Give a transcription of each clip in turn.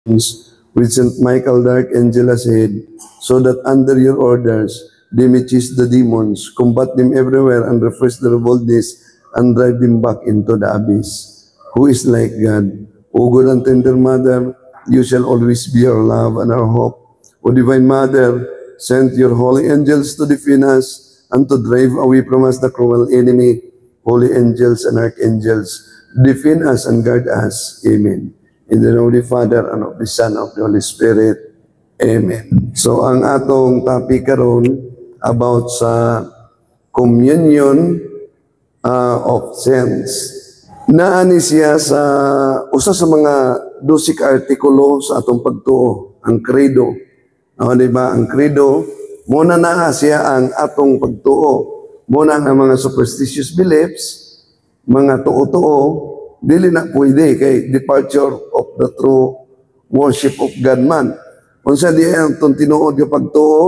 with St. Michael the Archangel as head, so that under your orders they may chase the demons, combat them everywhere, and refresh their boldness, and drive them back into the abyss. Who is like God? O good and tender Mother, you shall always be our love and our hope. O Divine Mother, send your holy angels to defend us and to drive away from us the cruel enemy. Holy angels and archangels, defend us and guard us. Amen. In the name of the Father, and of the Son, and of the Holy Spirit. Amen. So, ang atong topic karon about sa communion of saints. Naani siya sa usa sa mga 12 artikulo sa atong pagtuo, ang credo. Diba? Ang credo, muna na siya ang atong pagtuo. Muna ang mga superstitious beliefs, mga tuo-tuo, dili na pwede kay departure of the true worship of God man. Unsa di ang tinuod nga pagtuo,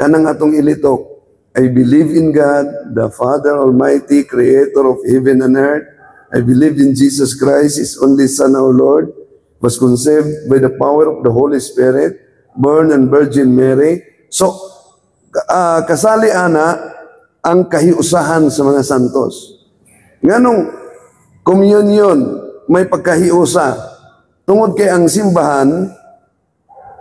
kanang atong ilitok, I believe in God, the Father Almighty, Creator of heaven and earth. I believe in Jesus Christ, His only Son, our Lord, was conceived by the power of the Holy Spirit, born and Virgin Mary. So, kasali ana ang kahiusahan sa mga santos. Nganong communion, may pagkahiusa. Tungod kay ang simbahan,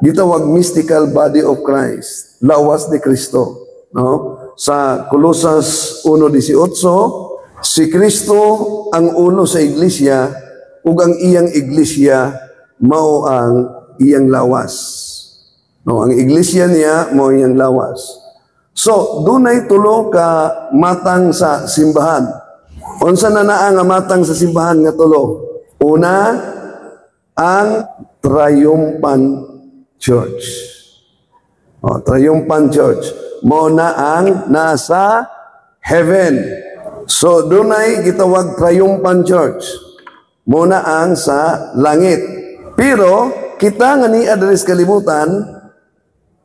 gitawag mystical body of Christ, lawas ni Kristo. No? Sa Colosas 1:18, si Kristo ang ulo sa iglesia, ug ang iyang iglesia mao ang iyang lawas. No, ang iglesia niya mao iyang lawas. So, dunay tulo ka matang sa simbahan. Unsa na naa nga matang sa simbahan nga tulo? Una, ang Triumphant Church. Triumphant Church. Mao na ang nasa heaven. So, dunay gitawag Triumphant Church. Muna ang sa langit. Pero, kita nga ni adres kalibutan,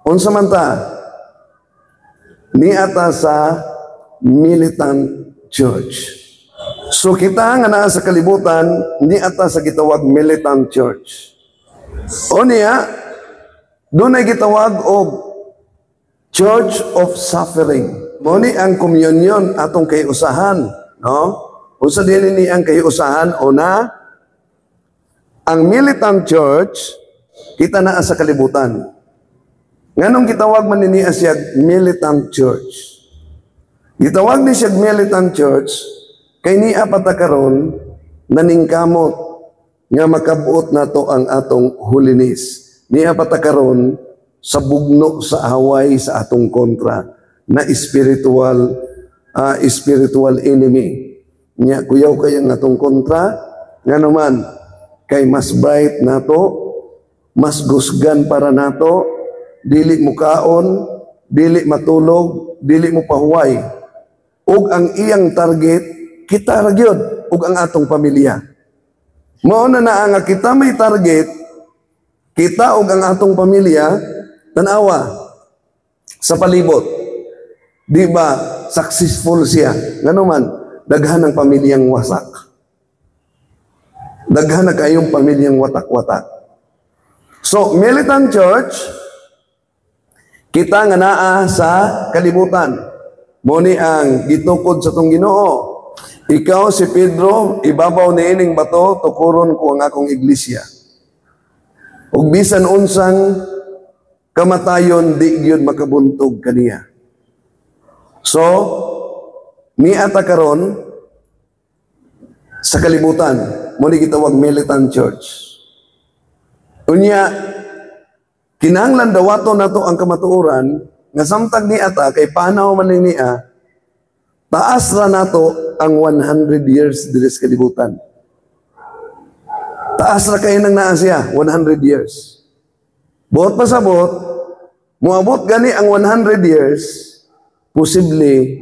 unsa man ta? Ni ata sa Militant Church. So, kita nga naa sa kalibutan, ni ata sa gitawag Militant Church. O niya, dunay gitawag og Church of Suffering. Muni ang communion atong kahiusahan, no? Unsa dinhi ni ang kahiusahan? Una, ang Militant Church kita naa sa kalibutan. Nganong gitawag man ni siya Militant Church? Gitawag ni siya Militant Church kay niya patakaron naningkamot nga makabuot nato ang atong holiness. Niya patakaron sa bugno sa away sa atong kontra na spiritual enemy. Nya kuyaw kay ang atong kontra, nga naman kay mas bright nato, mas gusgan para nato, dili mo kaon, dili matulog, dili mo pahuway. Ug ang iyang target kita ra gyud ug ang atong pamilya. Mao na nga kita may target, kita ug ang atong pamilya, tan-awa sa palibot. Di ba, successful siya. Ngano man, daghan ang pamilyang wasak. Daghan na kayong pamilyang watak-watak. So, Militant Church, kita nga naa sa kalibutan. Muni ang gitukod sa tong Ginoo. Ikaw si Pedro, ibabaw ni ining bato, tukuron ko ang akong iglesia. Ug bisan unsang kamatayon, di gyud makabuntog kaniya. So, niata karon sa kalibutan, muli gitawag Militant Church. Unya, kinahanglan dawato nato ang kamatuoran, nga samtang niata, kay panaw man niya, taas ra nato ang 100 years diri sa kalibutan. Taas ra kay nang naa siya, 100 years. Buot pasabot, muabot gani ang 100 years, posible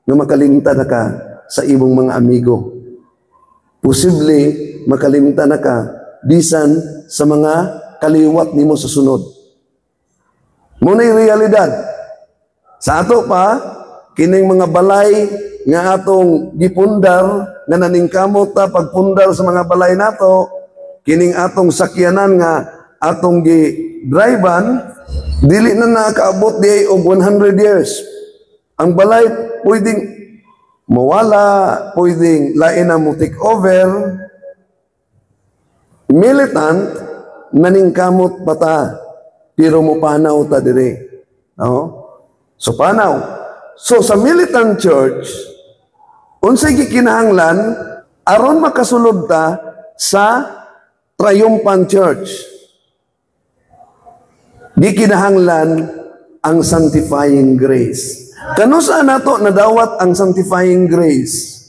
na makalimtan na ka sa imong mga amigo. Posible makalimtan na ka bisan sa mga kaliwat nimo sa sunod. Muna'y realidad. Sa ato pa, kining mga balay nga atong gipundar, nga naningkamot ta pagpundar sa mga balay nato, kining atong sakyanan nga atong gi-drivean, dili na nakaabot di og 100 years. Ang balay pwedeng mawala, pwedeng lain na mo take over. Militant, naningkamot pata, pero mo panaw ta dire. No? So panaw. So sa militant church, unsay gikinahanglan aron makasulod ta sa triumphant church. Gikinahanglan ang sanctifying grace. Kano saan nato nadawat ang sanctifying grace?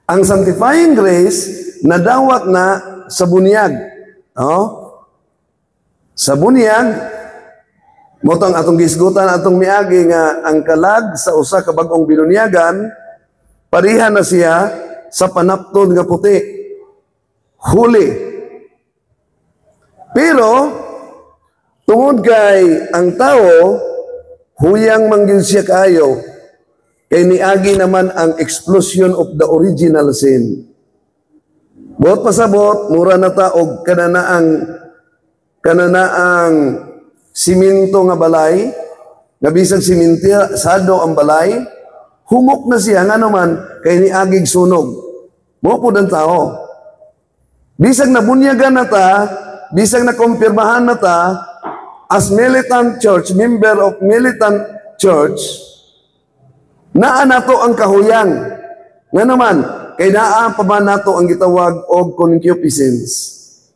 Ang sanctifying grace nadawat na sa bunyag. No? Sa bunyag, motong atong gisgutan atong miagi nga ang kalag sa usa ka bag-ong binunyagan, pariha na siya sa panaptod nga puti. Huli. Pero, tungod kay ang tao, huyang mangyud siya kayo, kay niagi naman ang explosion of the original sin. Buot pasabot, mura na ta og kananaang siminto nga balay, nga bisag simentasado ang balay, humok na siya nga naman kay niagig sunog. Mo po ang tao. Bisag nabunyagan na ta, bisag nakumpirmahan na ta, as militant church, member of militant church, naa nato ang kahuyang. Nga naman, kay naa pa ba nato ang gitawag og concupiscence.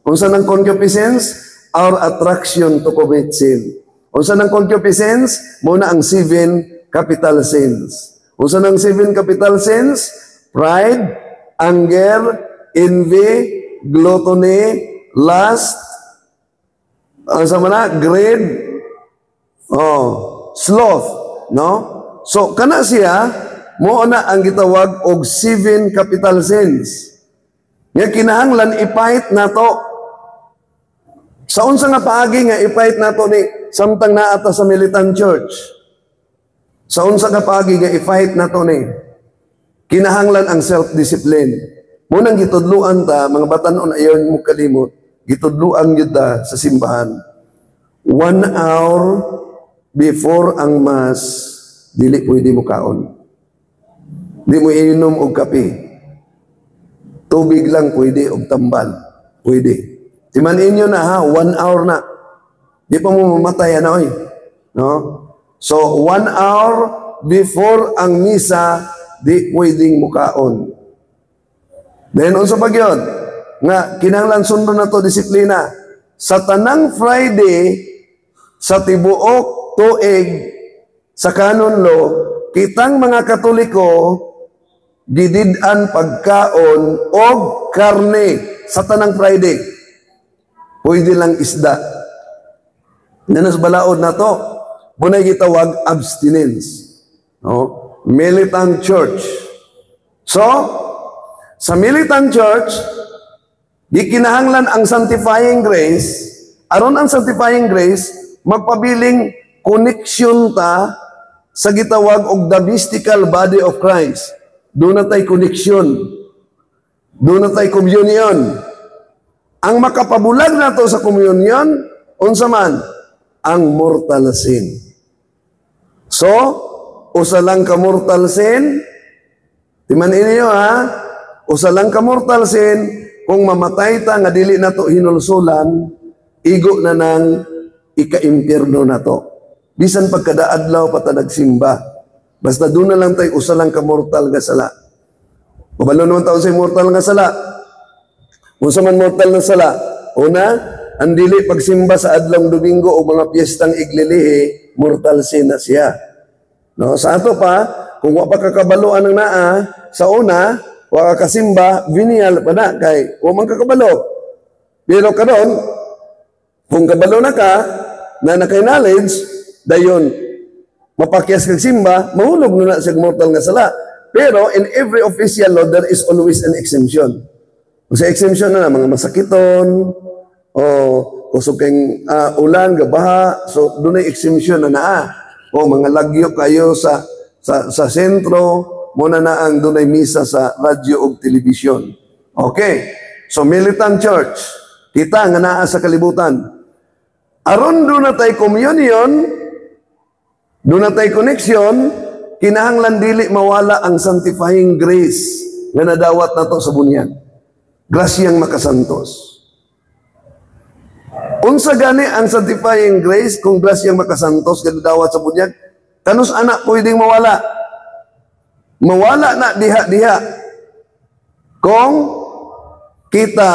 Unsa nang concupiscence? Our attraction to commit sin. Unsa nang concupiscence? Muna ang 7 capital sins. Unsa nang 7 capital sins? Pride, anger, envy, gluttony, lust, greed, sloth, no? So kana siya mo na ang gitawag og 7 capital sins. Nga kinahanglan ipait nato. Sa unsa nga paagi nga ipait nato ni samtang naata sa militant church. Sa unsa nga paagi nga ipait nato ni kinahanglan ang self-discipline. Munang gitudluan ta mga batan-on ayon mo kalimot, gitudluan gyud ta sa simbahan. 1 hour before ang mass, dili pwede mo kaon. Di mo inom og kape. Tubig lang pwede og tambal. Pwede. Timanin nyo na ha, 1 hour na. Di pa mo mamatay na oy. No? So, 1 hour before ang misa, di pwedeng mukaon. Then, unsa pa gyud? Nga, kinahanglan sundo na to disiplina. Sa tanang Friday, sa tibuok tuig, sa canon law, kitang mga Katoliko, didid-an pagkaon og karne sa tanang Friday. Pwede lang isda. Nanas balaod na to, munay gitawag abstinence. No? Militant church. So, sa militant church, di kinahanglan ang sanctifying grace, aron ang sanctifying grace, magpabiling connection ta sa gitawag og the mystical body of Christ. Doon na tayo connection. Doon na tayo communion. Ang makapabulag na to sa communion, unsa man, ang mortal sin. So, usa lang ka mortal sin, timanin niyo ha, usa lang ka mortal sin, kung mamatay ta nga dili na to hinulsulan, igo na nang ika-impyerno na to. Bisan pagkadaadlaw pa ta nagsimba. Basta doon na lang tayo usa lang ka mortal nga sala. Kabalo naman taon sa mortal nga sala. Unsa man mortal na sala? Una, ang dili pagsimba sa adlong Domingo o mga piyestang iglilihi, mortal sin na siya. No, sa ato pa, kung wa pa kakabaluan ng naa, sa una, wa ka kasimba, venial pa na kay wa man kakabalo. Pero karon, kung kabalo na ka, na nakay-knowledge, dayon mapakyas kag simba, mahulog na sa mortal nga sala. Pero in every official law, there is always an exemption. Sa exemption na mga masakiton, o kusog kayong ulan, gabaha, so doon ay exemption na naa. O mga lagyo kayo sa sentro, muna na ang doon ay misa sa radyo o television. Okay, so militant church, kita nga naa sa kalibutan. Aron do na tay communion, do na tay connection, kinahanglan dili mawala ang sanctifying grace nga nadawat nato sa bunyag. Grasyang makasantos. Unsa gani ang sanctifying grace kung grasyang makasantos nga nadawat sa bunyag? Kanus anak pwedeng mawala? Mawala na diha-diha kung kita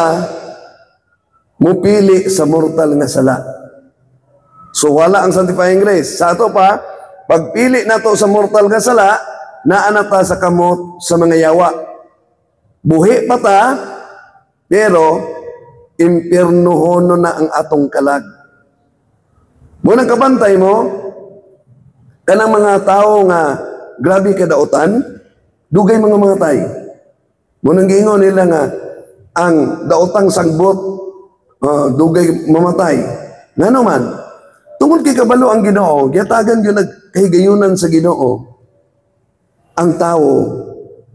mupili sa mortal nga sala. So wala ang sanctifying grace. Sa ato pa, pagpili nato sa mortal nga sala, naanata sa kamot sa mga yawa. Buhi pa ta, pero impyernohono na ang atong kalag. Muna kabantay mo, kanang mga tao nga grabe kadautan, dugay mga matay. Munang giingon nila nga ang daotang sagbot dugay mamatay. Ngano man, tungod kay kabalo ang Ginoo, giyatagan gyud nagkahigayunan sa Ginoo ang tao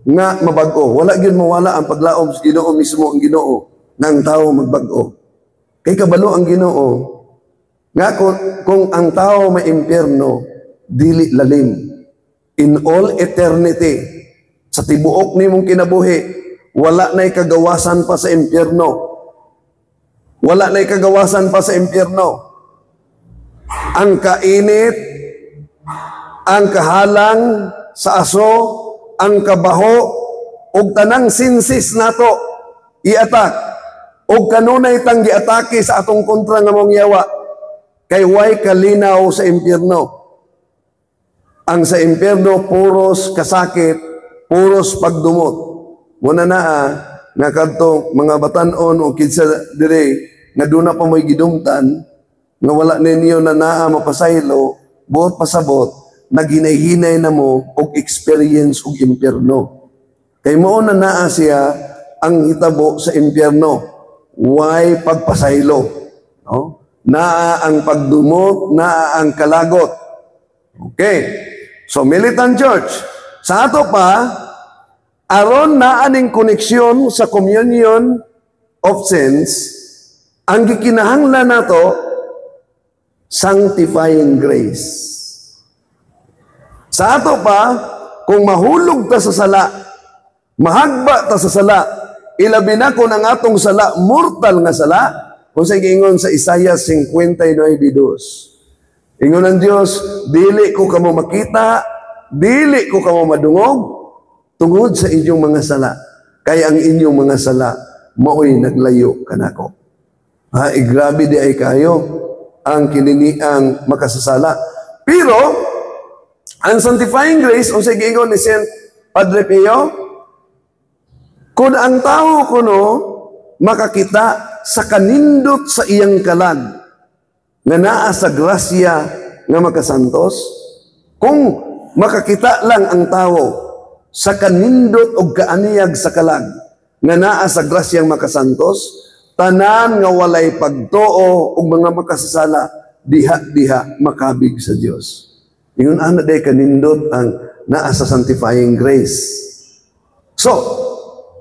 nga mabag-o. Wala gyud mawala ang paglaom sa Ginoo mismo ang Ginoo nang tao magbag-o. Kay kabalo ang Ginoo nga kung ang tao may impyerno, dili lalim. In all eternity, sa tibuok nimong kinabuhi, wala na'y kagawasan pa sa impyerno. Wala na'y kagawasan pa sa impyerno. Ang kainit, ang kahalang sa aso, ang kabaho, ug tanang sinsis nato, i-attack. Ug kanunay tang gi-atake sa atong kontra nga mong yawa, kay way kalinaw sa impyerno. Ang sa impyerno, puros kasakit, puros pagdumot. Muna nga kadto mga batanon o kinsa dire nga doon na pa mo'y gidumtan, nga wala ninyo na naa mapasaylo, buot pasabot, naghinay-hinay na mo og experience og impyerno. Kay mo na naa siya ang hitabo sa impyerno. Why pagpasaylo? No? Naa ang pagdumot, naa ang kalagot. Okay. So, militant church. Sa ato pa, aron na aning koneksyon sa communion of sins, ang gikinahanglan nato, sanctifying grace. Sa ato pa, kung mahulog ta sa sala, mahagba ta sa sala, ilabi na kung ang atong sala, mortal nga sala, kung sa giingon sa Isaiah 59:2. Ingon ng Diyos, dili ko kamo makita, dili ko kamo madungog, tungod sa inyong mga sala. Kaya ang inyong mga sala, maoy naglayo kanako. Grabe di ay kayo, ang kininiang makasasala. Pero, ang sanctifying grace, o sige ingon ni Saint Padre Pio, kung ang tao kuno makakita sa kanindot sa iyang kalag, nga naa sa grasya nga makasantos, kung makakita lang ang tao sa kanindot o kaaniyag sa kalag, nga naa sa grasyang makasantos, tanan nga walay pagtuo o mga makasasala, diha-diha makabig sa Dios. Ingon ana day kanindot ang naa sa sanctifying grace. So,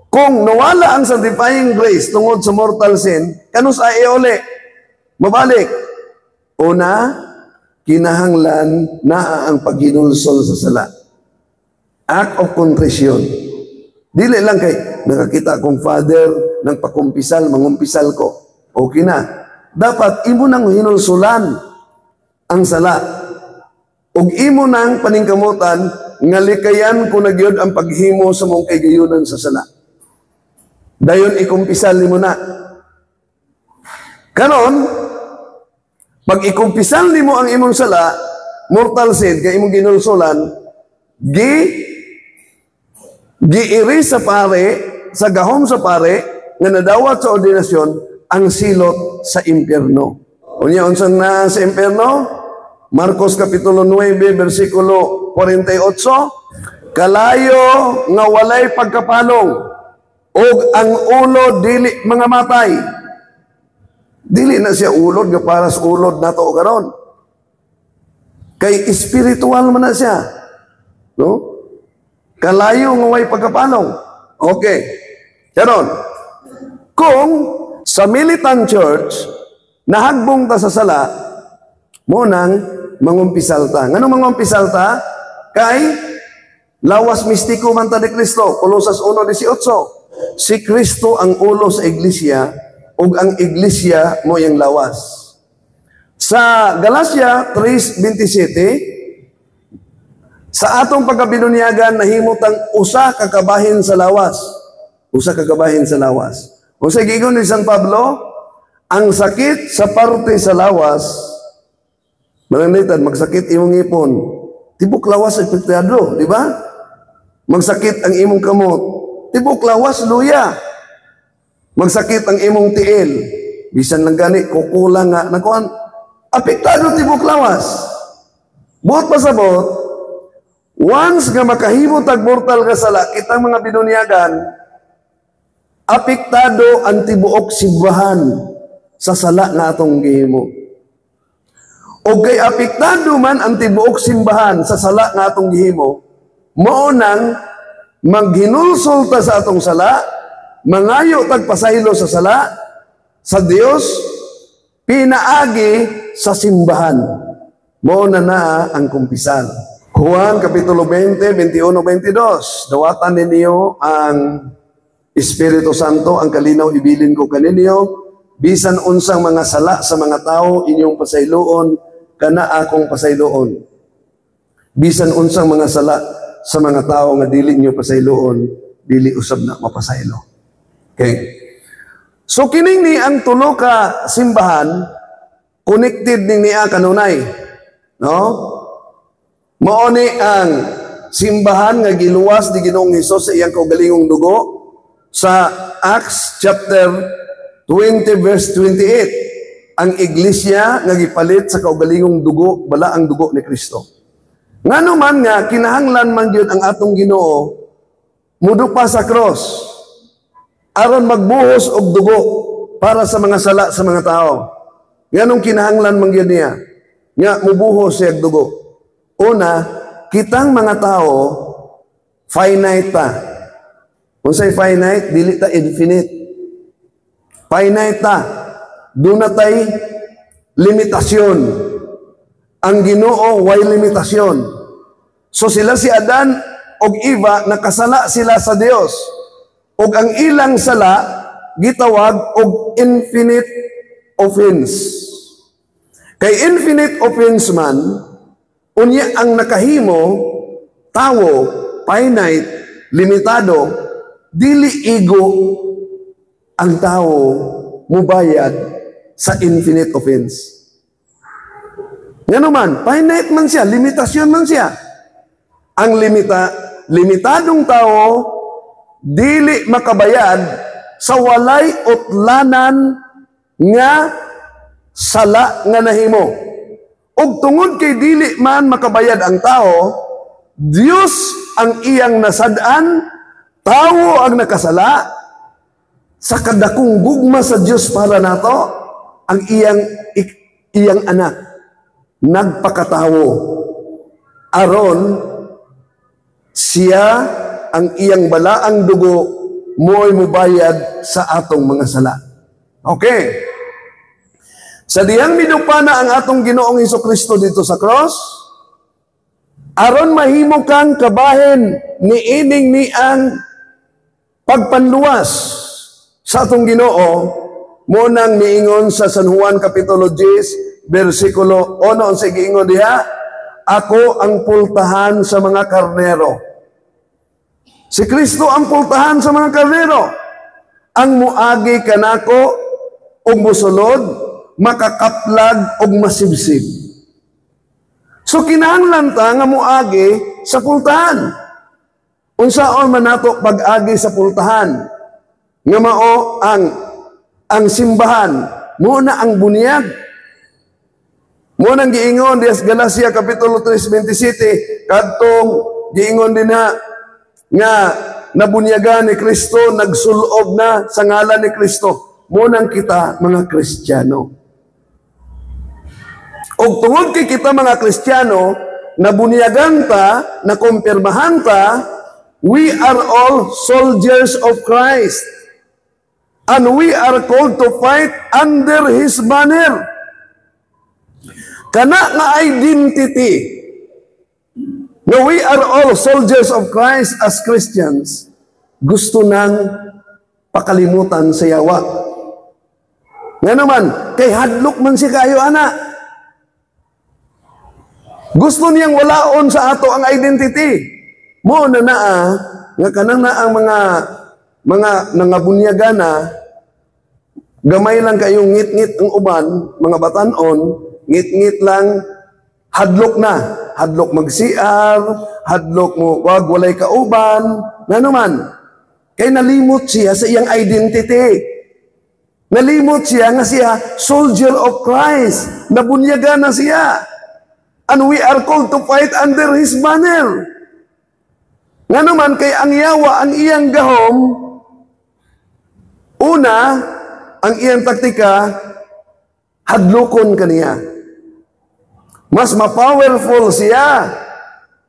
kung nawala ang sanctifying grace tungod sa mortal sin, kanus ay uli, mabalik. Una, kinahanglan na ang paghinulsol sa sala. Act of contrition. Dili lang kay nakakita kong father ng pakumpisal, mangumpisal ko. Okay na. Dapat imo nang hinulsulan ang sala. Ug imo nang paningkamutan nga likayan ko na gyud ang paghimo sa mong kaygayunan sa sala. Dayon ikumpisal nimo na. Karon, pag ikumpisal nimo ang imong sala, mortal sin, kay imong ginulsulan, giiri sa pare, sa gahom sa pare, nga nadawat sa ordinasyon, ang silot sa impyerno. Unya, unsan na sa impyerno? Marcos Kapitulo 9, versikulo 48, kalayo nga walay pagkapalong, og ang ulo dili mga matay. Dili na siya ulod nga para sa ulod nato karon. Kay espiritual man na siya. No? Kalayo nga way pagkapalong. Okay. Karon, kung sa militant church nahagbong ta sa sala, Munang mangumpisal ta. Ngano mangumpisal ta? Kay lawas mistiko man ta ni Kristo. Kolosas 1:18. Si Kristo ang ulo sa iglesia ug ang iglesia mo yung lawas. Sa Galacia 3:27, sa atong pagkabinunyagan nahimutang usa ka kabahin sa lawas. Usa ka kabahin sa lawas. O sa gigon ni San Pablo, ang sakit sa parte sa lawas, malanglitan, magsakit imong ipon. Tibok lawas epektado, di ba? Magsakit ang imong kamot. Tibok lawas luya. Magsakit ang imong tiil. Bisan lang gani, kukulang nga. Nakuan, apektado tibok lawas. Buot pasabot, once nga makahimo tag mortal ka sala, kitang mga binunyagan, apektado ang tibuok simbahan sa sala nga atong gihimo. O kay apektado man ang tibuok simbahan sa sala nga atong gihimo, mao nang maghinulsol ta sa atong sala, mangayo tag pasaylo sa sala, sa Dios, pinaagi sa simbahan. Mao na ang kumpisal. Juan Kapitulo 20, 21, 22. Dawatan ninyo ang Espiritu Santo, ang kalinaw ibilin ko kaninyo, bisan unsang mga sala sa mga tao inyong pasayloon, kana akong pasayloon. Bisan unsang mga sala sa mga tao nga dili inyo pasayloon, dili usab na mapasaylo. Okay? So kining ni ang tulo ka simbahan, connected ning niya kanunay. No? Mao ni ang simbahan nga giluwas ni Ginoong Hesus sa iyang kaugalingong dugo, sa Acts chapter 20 verse 28, ang iglesia nga gipalit sa kaugalingong dugo, bala ang dugo ni Kristo. Ngano man nga kinahanglan man gyud ang atong Ginoo mudupa sa cross aron magbuhos og dugo para sa mga sala sa mga tao. Nganong kinahanglan man gyud niya nga mubuhos siya og dugo? Una, kitang mga tao finite ta. Unsay finite, dili ta infinite. Finite ta. Doon na tay limitasyon. Ang Ginoo way limitasyon. So sila si Adan og Eva nakasala sila sa Dios. Og ang ilang sala gitawag og infinite offense. Kay infinite offense man, unya ang nakahimo tawo finite, limitado, dili ego ang tao mubayad sa infinite offense. Ngano man, finite man siya, limitasyon man siya. Ang limitadong tao dili makabayad sa walay utlanan nga sala nga nahimo. Ug tungod kay dili man makabayad ang tao, Dios ang iyang nasad-an, tao ang nakasala, sa kadakong gugma sa Dios para nato, ang iyang anak nagpakatawo aron siya ang iyang balaang dugo mo'y mubayad sa atong mga sala. Okay. Sa diyang minupana ang atong Ginoong Hesukristo dito sa cross, aron mahimo kang kabahin ni ining ni ang pagpanluwas sa atong Ginoo, mo nang miingon sa San Juan Kapitulo 10, versikulo 1, sa giingon diha, ako ang pultahan sa mga karnero. Si Kristo ang pultahan sa mga karnero. Ang muagi kanako og musulod, makakaplag og masibsib. So kinahanglan ta nga muagi sa pultahan. Unsaon man nato pag-agi sa pultahan? Nga mao ang simbahan, mo na ang bunyag. Mo nang giingon di sa Galacia Kapitulo 3:27, kadtong giingon din nga nabunyagan ni Kristo, nagsulob na sa ngalan ni Kristo. Mo nang kita mga Kristiyano. Og tungod kay kita mga Kristiyano, nabunyagan ta, nakumpirmahan ta, we are all soldiers of Christ. And we are called to fight under His banner. Kana nga identity na we are all soldiers of Christ as Christians, gusto nang pakalimutan sa yawa. Nga naman, kay hadlok man si kayo, ana. Gusto niyang walaon sa ato ang identity. Mo na nga kanang na ang mga nangabunyaga na, gamay lang kayong ngit-ngit ang uban, mga batanon, ngit-ngit lang, hadlok na. Hadlok mag-CR, hadlok mo, wag walay kauban, na naman. Kaya nalimot siya sa iyang identity. Nalimot siya nga siya, soldier of Christ. Nabunyaga na siya. And we are called to fight under His banner. Nga naman, kay ang yawa, ang iyang gahom, una, ang iyang taktika, hadlokon kaniya. Mas ma-powerful siya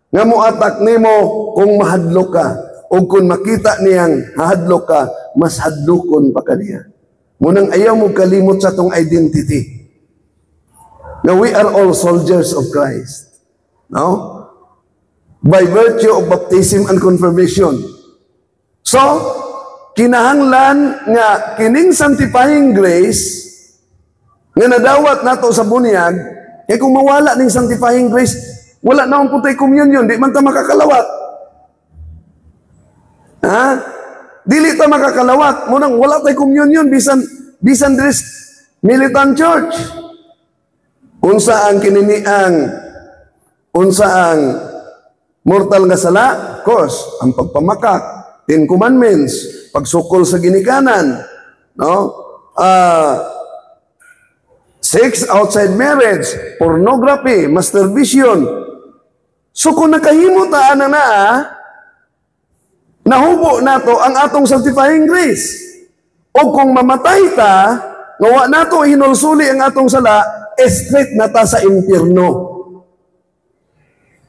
nga muatak nimo kung mahadlok ka. O kung makita niyang hahadlok ka, mas hadlokon pa kaniya. Munang ayaw mo kalimot sa tong identity. Now we are all soldiers of Christ. No? By virtue of baptism and confirmation. So, kinahanglan nga kining sanctifying grace nga nadawat nato sa bunyag, kaya kung mawala ning sanctifying grace, wala na akong putay communion, di man ta makakalawat. Ha? Dili ta makakalawat. Munang wala tay communion, bisan dres militant church. Unsa ang mortal nga sala? Of course, ang pagpamakak, 10 commandments, pagsukol sa ginikanan, no? Sex outside marriage, pornography, masturbation. So kung nakahimo ta na nahubo nato ang atong sanctifying grace. O kung mamatay ta, ngawa nato hinulsuli ang atong sala, straight na ta sa impyerno.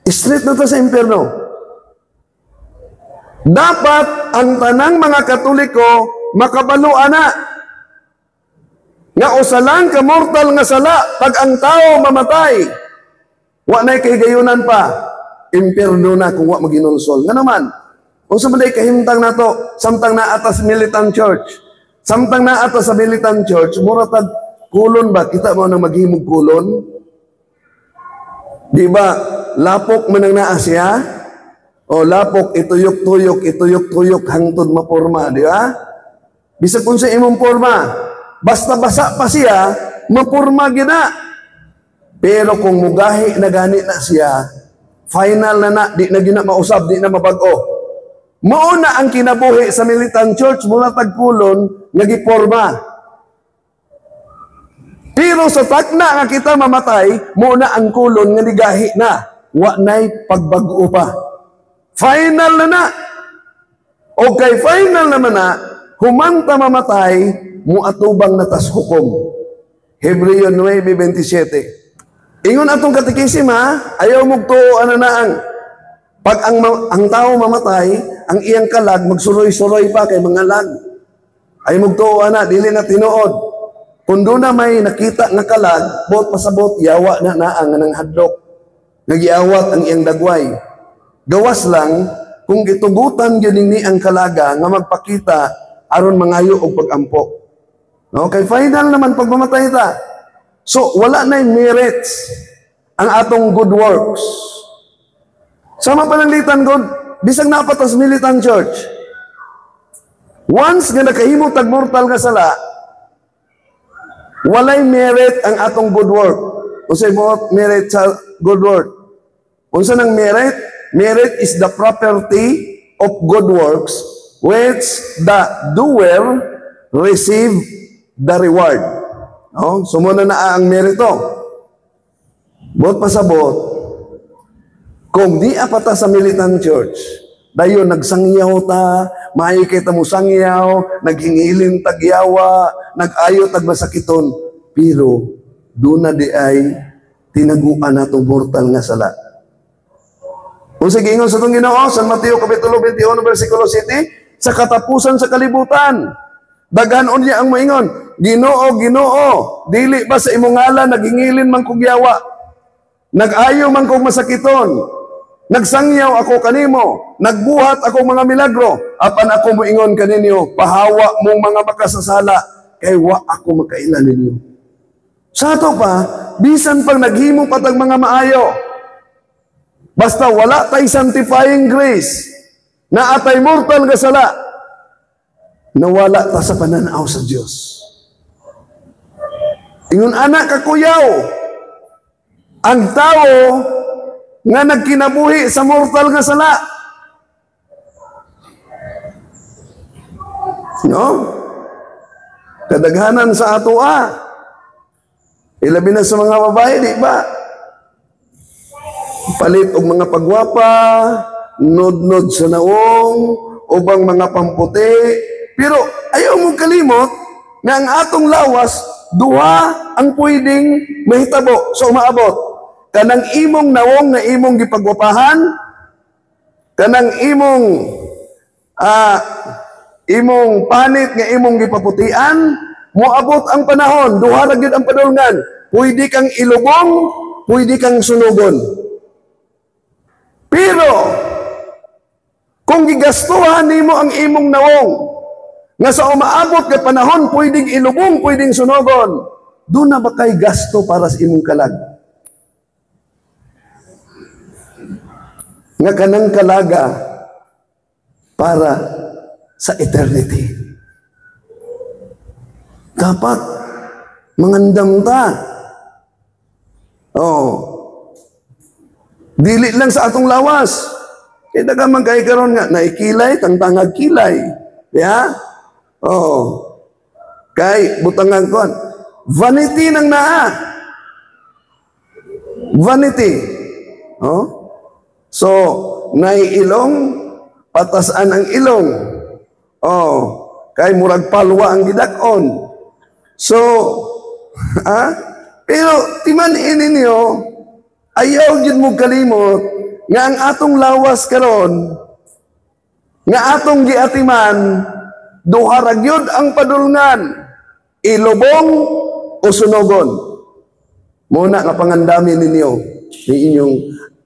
Straight na ta sa impyerno. Dapat ang tanang mga Katoliko makabalo ana nga usalang ka mortal nga sala pag ang tao mamatay, wa na'y kahigayunan pa, impyerno na kung wa maginulsol. Nga naman, kung sa maday kahimtang na to, samtang na atas militant church, samtang na atas sa militant church, muratag kulon ba? Kita mo nang maghimog kulon? Di ba, lapok man ang naa siya? O lapok, ituyok-tuyok, hangtod maporma, di ba? Bisag kung sa imong porma, basta basa pa siya, mapurma gina. Pero kung mugahi na gani na siya, final na, di na gina mausab, di na mabago. Mauna ang kinabuhi sa militant church mula tagkulon, nagiporma. Pero sa takna nga kita mamatay, muna ang kulon nga nigahi na, wa na'y pagbago pa. Final na. Okay, final naman na, humanta mamatay, muatubang natas hukom. Hebreo 9:27. Ingon atong katikisim ayaw mugtuo na ang pag ang tao mamatay, ang iyang kalag magsuroy-suroy pa kay mga lag. Ay mugtuo dili na tinuod. Kung doon na may nakita nga kalag, bot pasabot yawa na naang nang hadlok. Nagiawat ang iyang dagway. Gawas lang kung gitugutan gyud ni ang kalaga nga magpakita aron mangayo og pag-ampo. No, kay final naman pag mamatay ta. So wala na merits ang atong good works. Sama pananglitan God, bisag napatas militant church. Once nga nakahimo tag mortal nga sala, walay merit ang atong good work. Unsay mo merit sa good work? Unsa nang merit? Merit is the property of good works which the doer receive the reward. No? Sumuna na ang merito. Bot pasabot, kung di apata sa militant church, dayon nagsangyaw ta, maayo kita mo sangyaw, naghingilin tagyawa, nag-ayo tagmasakiton, pero doon na di ay tinaguan natong mortal nga sala. Kung sige ingon sa itong Ginoo, San Mateo Kapitulo 21, versikulo 7, sa katapusan sa kalibutan, daghanon niya ang maingon, Ginoo, Ginoo, dili ba sa imong ngalan naghingilin man kog yawa, Nag-ayo man kong masakiton. Nagsangyaw ako kanimo. Nagbuhat ako mga milagro. Apan ako moingon kaninyo, pahawa mong mga makasasala, kay wa ako makailan ninyo. Sa ato pa, bisan pang naghimo patag mga maayo. Basta wala tay sanctifying grace, na atay mortal nga sala, nawala ta sa pananaw sa Dios. Ingon anak kakuyaw, ang tao nga nagkinabuhi sa mortal nga sala. No? Kadaghanan sa ato ilabi na sa mga babae, di ba? Palit og mga pagwapa, nod-nod sa naong, ubang mga pamputi. Pero ayaw mong kalimot na ang atong lawas, duha ang pwedeng mahitabo sa umaabot. Kanang imong nawong na imong gipagwapahan, kanang imong panit nga imong gipaputian, moabot ang panahon, duha ra gyud ang padulngan. Pwede kang ilubong, pwede kang sunugon. Pero kung gigastuhan nimo ang imong nawong nga sa umaabot nga panahon pwedeng ilubong, pwedeng sunugon, doon na ba kay gasto para sa imong kalag? Nga kanang kalaga para sa eternity. Dapat mangandam ta. Dili lang sa atong lawas. Kaya dagamang kay karon nga naikilay, tangtangag kilay. Ya? Kay butangan kon. Vanity nang naa. Vanity. So, naiilong, patasan ang ilong. Kay murag palwa ang gidakon. So, pero timan-in ninyo, ayaw yun mo kalimot, nga ang atong lawas karon, nga atong giatiman, duha ra gyud ang padulngan, ilubong o sunogon. Muna nga pangandami ninyo, ni inyong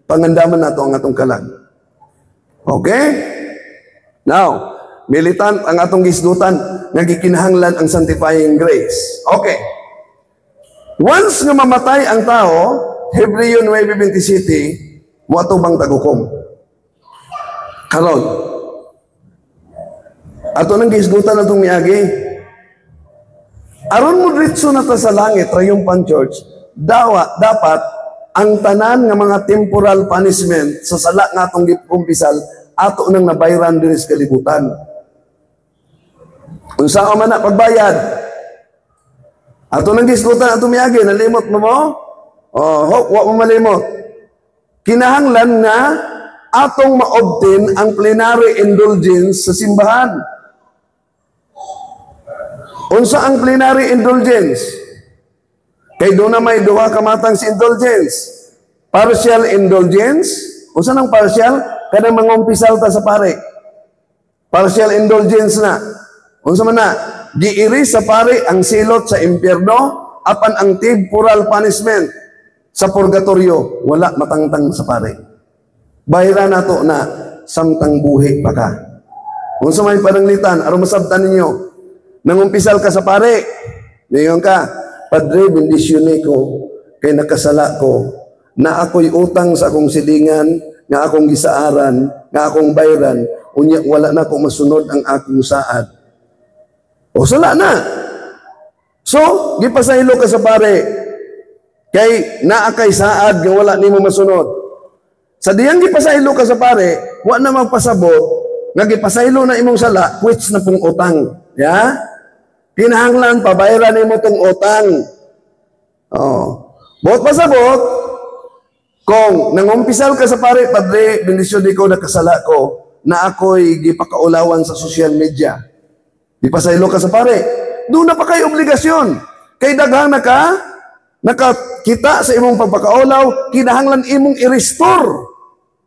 pangandaman nato ang atong kalag. Okay? Now, militant ang atong gisgutan nga gikinahanglan ang sanctifying grace. Okay. Once nga mamatay ang tao, Hebreo 9:27, moato bang tagukom? Karon. Ato nang gisgutan atong miagi. Aron mo diretso na ta sa langit, Triumphant Church, dapat ang tanan nga mga temporal punishment sa sala nga atong gikumpisal ato nang nabayran diri sa kalibutan. Unsa man na pagbayad? Ato nang gisgutan ato miagi, nalimot mo mo? Wa mo malimot. Kinahanglan nga atong ma-obtain ang plenary indulgence sa simbahan. Unsa ang plenary indulgence? Kay doon na may duha ka matang si indulgence. Partial indulgence. Unsa nang partial? Kada mangumpisal ta sa pare. Partial indulgence na. Unsa man na? Giiri sa pare ang silot sa impyerno, apan ang temporal punishment sa purgatorio, wala matangtang sa pare. Bayra nato na samtang buhi pa ka. Unsa may pananglitan, aron masabtan ninyo, nangumpisal ka sa pare, ngayon ka, Padre, bendisyone ko, kay nakasala ko, na ako'y utang sa akong silingan, nga akong gisaaran, nga akong bayran, unya wala na akong masunod ang akong saad. O sala na. So, gipasaylo ka sa pare, kay naa kay saad nga wala nimo masunod. Sa diyang gipasaylo ka sa pare, wa na magpasabot, nga gipasaylo na imong sala, which na pong utang. Ya? Kinahanglan pabayaran nimo tong utang. Bot pasabot, kung nangumpisal ka sa pare, Padre, bendisyon ko nakasala ko, na ako'y gipakaulawan sa social media. Ipasaylo ka sa pare. Doon na pa kayo obligasyon. Kay daghang nakakita sa imong pagpakaulaw, kinahanglan imong i-restore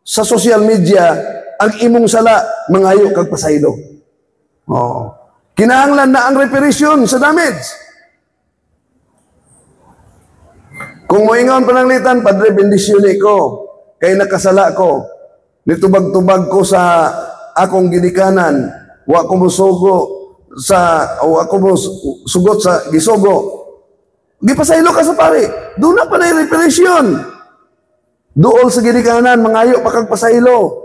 sa social media ang imong sala, mangayo kag pasaylo. Kinahanglan na ang reparation sa damage. Kung moingon pananglitan, Padre, bendisyoni ko, kay nakasala ko, nitubag-tubag ko sa akong ginikanan, wa ko musugo wa ko sugot sa gisugo. Gipasaylo ka sa pare. Doon na pa na reparation. Duol sa ginikanan, mangayo pa kag pasaylo.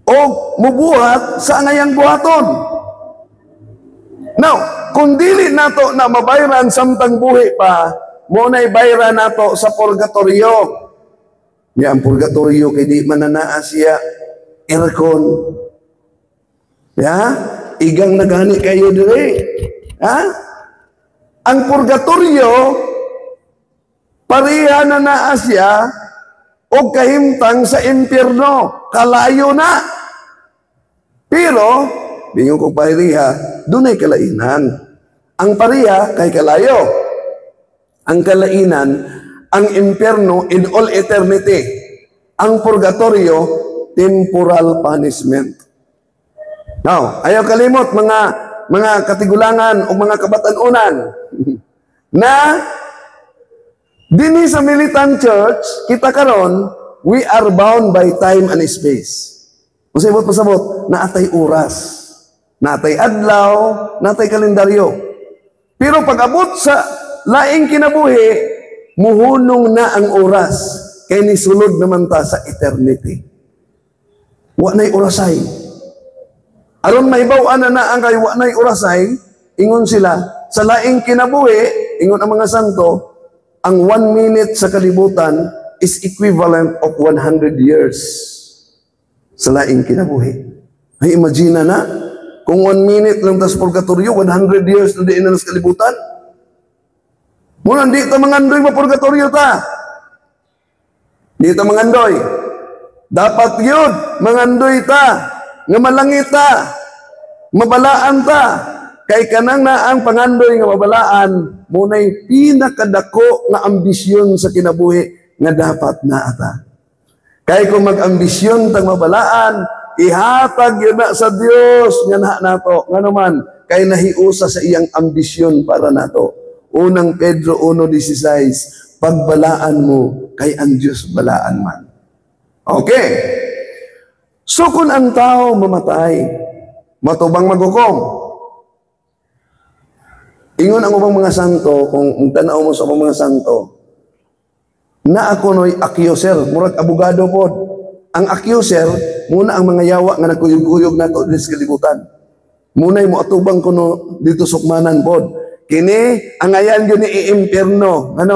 O mubuhat sa angayang buhaton. Now, kung dili nato na mabayran samtang buhi pa, mo na'y bayran nato sa purgatorio. Niya ang purgatorio kay di mananaa siya aircon. Ya, igang nagani kayo dire. Ha? Ang purgatorio pareha na naa siya o kahimtang sa impyerno, kalayo na. Pero bingon ko pareha, dunay kalainan. Ang pareha kay kalayo. Ang kalainan, ang impyerno in all eternity. Ang purgatorio, temporal punishment. Now, ayaw kalimot mga katigulangan o mga kabatanunan na dinhi sa militant church, kita karon, we are bound by time and space. Masabot pasabot, naatay oras, naatay adlaw, naatay kalendaryo. Pero pag abot sa laing kinabuhi, muhunong na ang oras, kay nisulod naman ta sa eternity. Wa na'y orasay. Aron mahibaw-an na ang kay wa na'y orasay, ingon sila, sa laing kinabuhi, ingon ang mga santo, ang 1 minute sa kalibutan is equivalent of 100 years sa laing kinabuhi. Ay, imagine na, kung 1 minute lang tas purgatorio, 100 years na diin na sa kalibutan. Muna, di ta mangandoy mapurgatorio ta. Di ta mangandoy. Dapat yun, mangandoy ta, nga malangit ta, mabalaan ta. Kay kanang na ang pangandoy nga mabalaan, muna'y pinakadako nga ambisyon sa kinabuhi nga dapat na ata. Kay kung mag-ambisyon tang mabalaan, ihatag yun na sa Dios nga nato. Nga naman, kay nahiusa sa iyang ambisyon para nato. Unang Pedro 1:16, pagbalaan mo, kay ang Diyos balaan man. Okay. So kung ang tao mamatay, matubang maghukom. Ingon ang ubang mga santo, kung tanaw mo sa ubang mga santo, na ako no'y accuser, murag abogado po. Ang accuser, muna ang mga yawa nga nagkuyog-kuyog na ito sa kalibutan. Muna'y mo atubang ko no, dito sukmanan po. Kini, ang ayan yun ni impyerno. Nga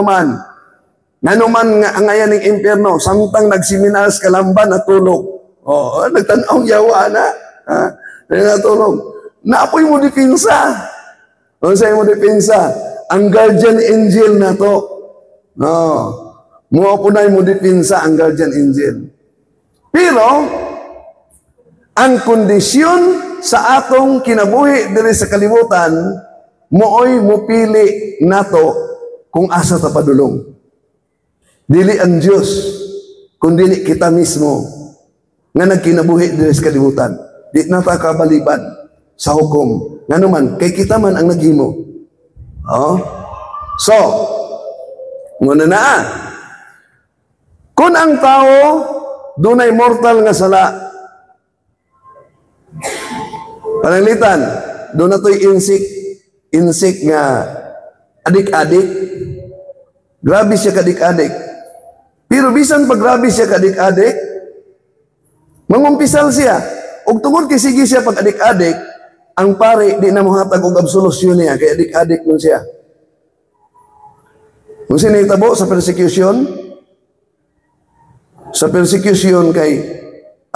naman nga ang ayan ng impyerno, samtang nagsiminas kalamban at tulog. Nagtanaw yawa na. Natulog. Naapoy mo dipinsa. Sa'yo mo dipinsa. Ang guardian angel na to. Mo po na mo dipinsa ang guardian angel. Pero, ang kondisyon sa atong kinabuhi diri sa kalibutan, mooy mupili nato kung asa ta padulong. Dili ang Diyos, kundi kita mismo nga nagkinabuhi diri sa kalibutan. Di na ta kabaliban sa hukom. Nga naman, kay kita man ang naghimo. So, muna na. Kung ang tao dunay mortal nga sala, pananglitan, doon na to'y insik nga adik-adik. Grabe siya kadik-adik. Pero bisan pag grabe siya kadik-adik, mangumpisal siya. Og tungod kay sige siya pag adik-adik, ang pare di na mohatag og absolusyon niya kay adik-adik nun siya. Kung sinitabo sa persecution, kay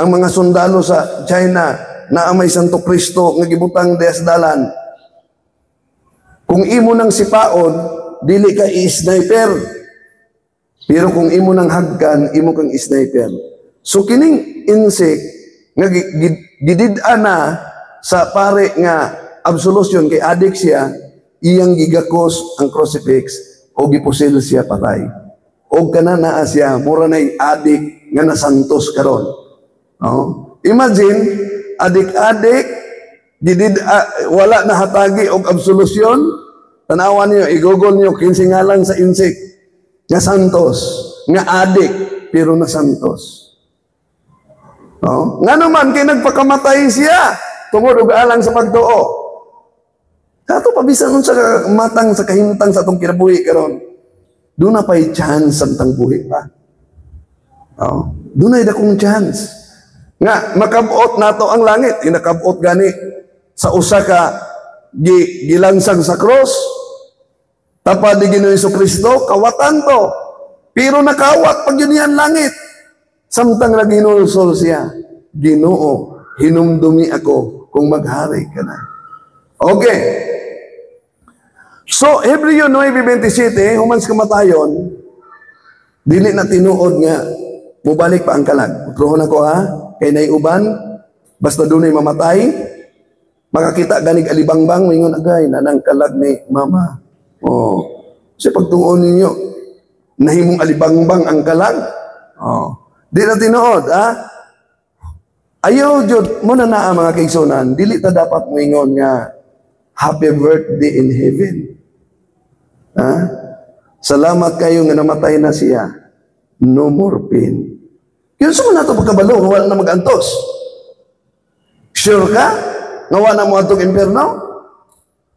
ang mga sundalo sa China na may Santo Cristo nga gibutang dias dalan. Kung imo nang sipaon, dili ka i-sniper. Pero kung imo nang hagkan, imo kang i-sniper. So kining insect nga gidid-an na sa pare nga absolusyon kay adik siya, iyang gigakos ang crucifix o gipusil siya patay. O kana naa siya, mura na'y adik nga nasantos karon. Imagine, adik-adik, wala na hatagi og absolusyon, tanawan niyo, i-google niyo, 15 nga lang sa insect. nga santos, nga adik, pero na santos. No? Nga naman, kay nagpakamatay siya, tungod og alang sa pagtuo. Kato pabisan nun sa matang, sa kahintang sa itong kinabuhi karon. Doon na pa'y chance ang tangbuhi pa. No? Doon na dakong chance. Nga, makabot na to ang langit. Inakabot gani sa usa ka gilansang sa cross. Tapad ni Ginoong Jesucristo, kawatan to. Pero nakawat pag yun yan langit. Samtang na ginulsol siya, Ginoo, hinumdumi ako kung maghari ka na. Okay. So, Hebreo 9:27, humans kamatayon, dili na tinuod nga, mubalik pa ang kalag. Utrohon ako ha, kay naiuban, basta doon ay mamatay, makakita ganig alibangbang, mingon agay, nanang kalag ni mama. Oh. Kasi pagtuon ninyo, nahimong alibangbang ang kalag. Oh. Di na tinuod, ha? Ayaw, Jud, muna na ang mga kaigsunan, dili ta dapat mingon nga, happy birthday in heaven. Ha? Salamat kayo nga namatay na siya. No more pain. Yun sa mga ito pagkabalo, wala na mag-antos. Sure ka? Nga na mo atong impyerno?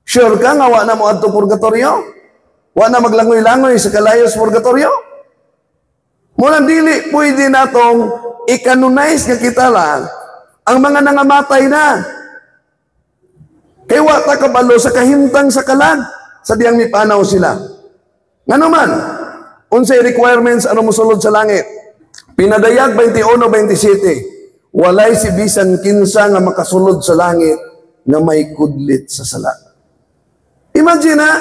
Sure ka? Nga na mo atong purgatorio? Wa na maglangoy-langoy sa kalayos purgatorio? Muna dili, pwede na itong i-canonize nga kita lang ang mga nangamatay na. Kaya wata kabalo sa kahintang sa kalag, sa diyang mipanaw sila. Nga naman, unsay requirements ano mosulod sa langit? Pinadayag 21:27, walay si bisan kinsa nga makasulod sa langit nga may kudlit sa sala. Imagine ha,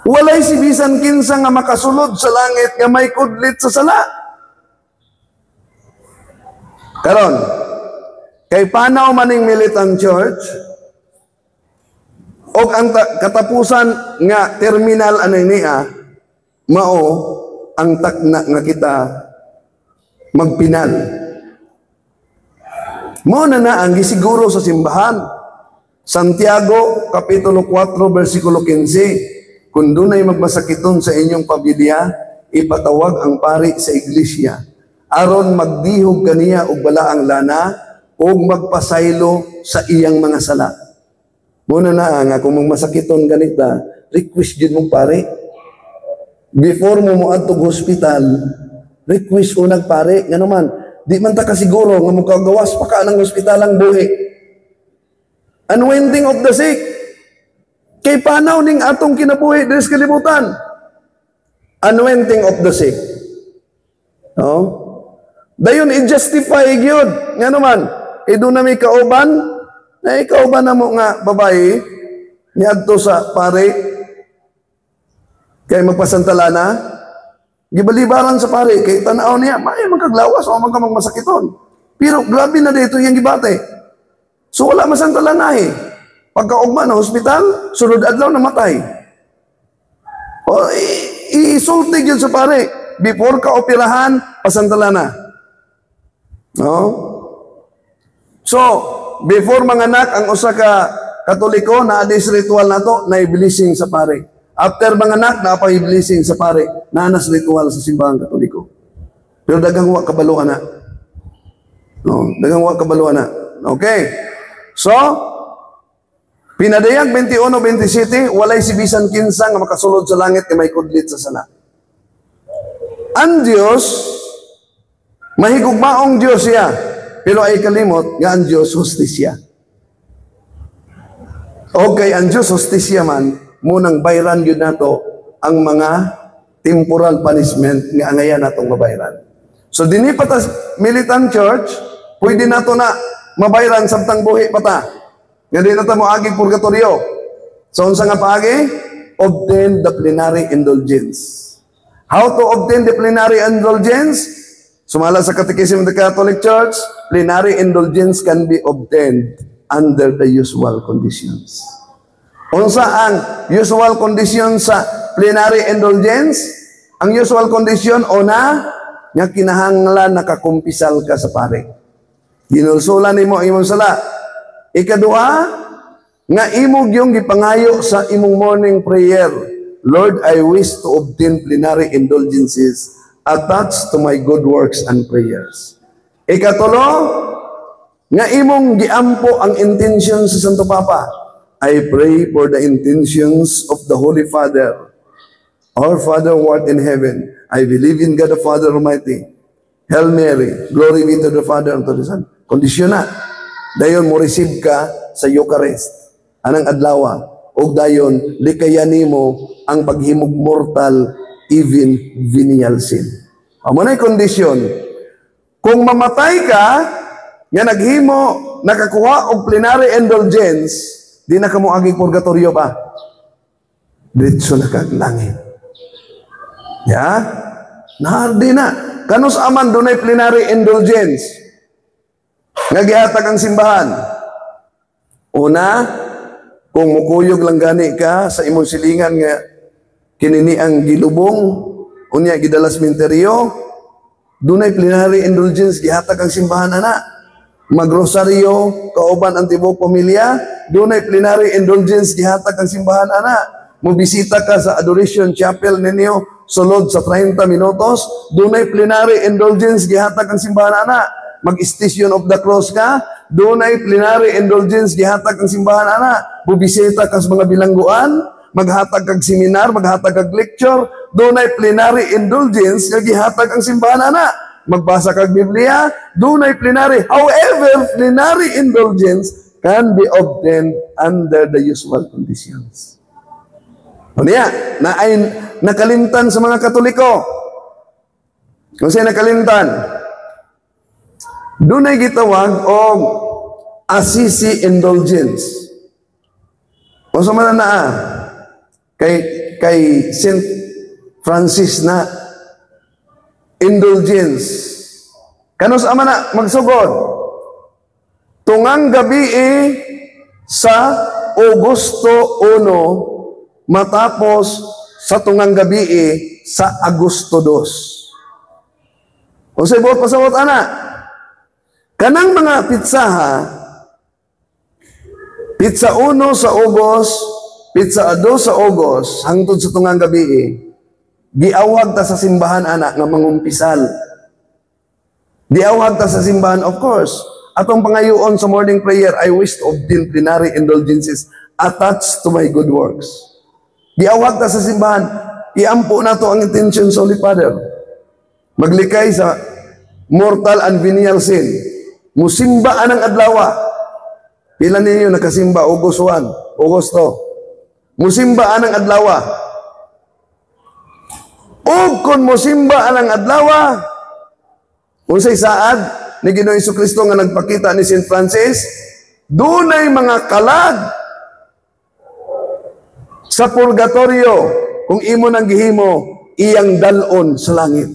walay si bisan kinsa nga makasulod sa langit nga may kudlit sa sala. Karon, kay panaw maning militant church, o ang katapusan nga terminal ano niya, mao ang takna nga kita magpinal. Mao na ang gisiguro sa simbahan. Santiago, Kapitulo 4, versikulo 15, kung dunay magmasakiton sa inyong pamilya, ipatawag ang pari sa iglesia, aron magdihog kaniya og balaang lana, o magpasaylo sa iyang mga sala. Muna na nga, kung magmasakiton ganita, request din mong pare. Before mo moadtog hospital, request mo nagpare. Nga naman, di man ta kasiguro nga mukagawas pa ka ng hospital ang buhi. Anointing of the sick. Kay panaw ning atong kinabuhi diri sa kalibutan. Anointing of the sick. No? Dayon i-justify gyud. Nga naman, kay doon na may kauban, na ikauban na mo nga babae, niadto sa pare, kay magpasantala na, gibalibaran sa pare, kay tanaw niya, may magkaglawas o magmasakiton. Pero grabe na dito yung gibate. So wala masantala na eh. Pagkaugma na hospital, sunod adlaw namatay. O isultig yun sa pare. Before ka operahan, pasantala na. No? So, before manganak ang usa ka Katoliko, na adis ritual na to, na blessing sa pare. After manganak, na pa blessing sa pare, na anas ritual sa simbahang Katoliko. Pero dagang wa kabaluan na. No, dagang wa kabaluan na. Okay. So, pinadayag 21:27, walay si bisan kinsa nga makasulod sa langit nga may kudlit sa sala. Ang Diyos, mahigugmaong Diyos siya, pero ay kalimot nga ang Diyos hustisya. Okay, ang Diyos hustisya man, munang bayran yun nato ang mga temporal punishment nga angayan natong mabayran. So, dinipatas militant church, pwede nato na mabayran samtang buhi pata. Nga di nato mo aging purgatorio. So, unsa nga paagi? Obtain the plenary indulgence. How to obtain the plenary indulgence? Sumala sa Catechism of the Catholic Church, plenary indulgence can be obtained under the usual conditions. Unsa ang usual condition sa plenary indulgence? Ang usual condition, una, nga kinahanglan nakakumpisal ka sa pare. Ginulsulan nimo imong sala. Ikaduha, nga imong yung gipangayo sa imong morning prayer Lord, I wish to obtain plenary indulgences attached to my good works and prayers. Ikatulo, nga imong giampo ang intention sa Santo Papa. I pray for the intentions of the Holy Father. Our Father who art in heaven, I believe in God the Father Almighty. Hail Mary, glory be to the Father and to the Son. Kondisyon na. Dayon mo receive ka sa Eucharist. Anang adlaw, o dayon likayan nimo ang paghimog mortal, even venial sin. Amo na kondisyon. Kung mamatay ka, nga naghimo, nakakuha og plenary indulgence, di na kamo aging purgatorio pa. Diretso na kag langit. Ya? Nahardi na. Kanus aman dunay plenary indulgence. Nga gihatag ang simbahan. Una, kung mukuyog lang gani ka sa imong silingan nga kinini ang gilubong, unya gidalas minteryo, dunay plenary indulgence gihatag ang simbahan ana. Magrosaryo, kauban ang tibok pamilya, dunay plenary indulgence gihatag ang simbahan ana. Mubisita ka sa adoration chapel ninyo, sulod sa 30 minutos, dunay plenary indulgence gihatag ang simbahan ana. Mag-station of the cross ka, dunay plenary indulgence gihatag ang simbahan ana. Mubisita ka sa mga bilangguan, maghatag kag seminar, maghatag kag lecture, dunay plenary indulgence nga gihatag ang simbahan ana. Magbasa kag Biblia, dunay plenary. However, plenary indulgence can be obtained under the usual conditions. O niya, na ay nakalimtan sa mga Katoliko. Kung sa'yo nakalimtan, doon ay gitawag o Assisi indulgence. O sa mga naa, kay Saint Francis na indulgence. Kanus ama na magsugod. Tungang gabi sa Agosto 1, matapos sa tungang gabi sa Agosto 2. O sa ibot pasawat ana, kanang mga pizza 1 sa August, pizza 2 sa August, hangtod sa tungang gabi giawag ta sa simbahan ana nga mangumpisal. Giawag ta sa simbahan, of course. Atong pangayoon sa morning prayer, I wish to obtain plenary indulgences attached to my good works. Giawag ta sa simbahan, iampo na to ang intention sa Holy Father. Maglikay sa mortal and venial sin. Musimba anang adlaw. Pila ninyo nakasimba August 1, Agosto. Musimba anang adlaw. O kung musimba anang adlaw, unsay saad ni Ginoong Jesucristo nga nagpakita ni Saint Francis, dunay mga kalag sa purgatorio kung imo nang gihimo iyang dalon sa langit.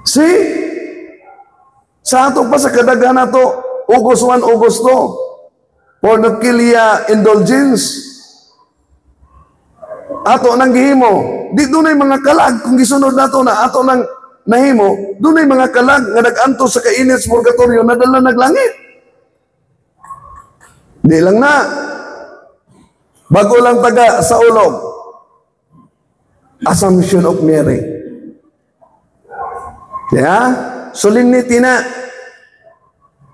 See? Sa ato pa sa kadaghan nato, August 1, Agosto, pornophilia indulgence. Ato nang gihimo, di dunay mga kalag kung gisunod nato na ato nang nahimo, dunay mga kalag nga naganto sa kainit sa purgatorio nadala naglangit. Di lang na. Bago lang taga sa ulog. Assumption of Mary. Kaya, solemnity na.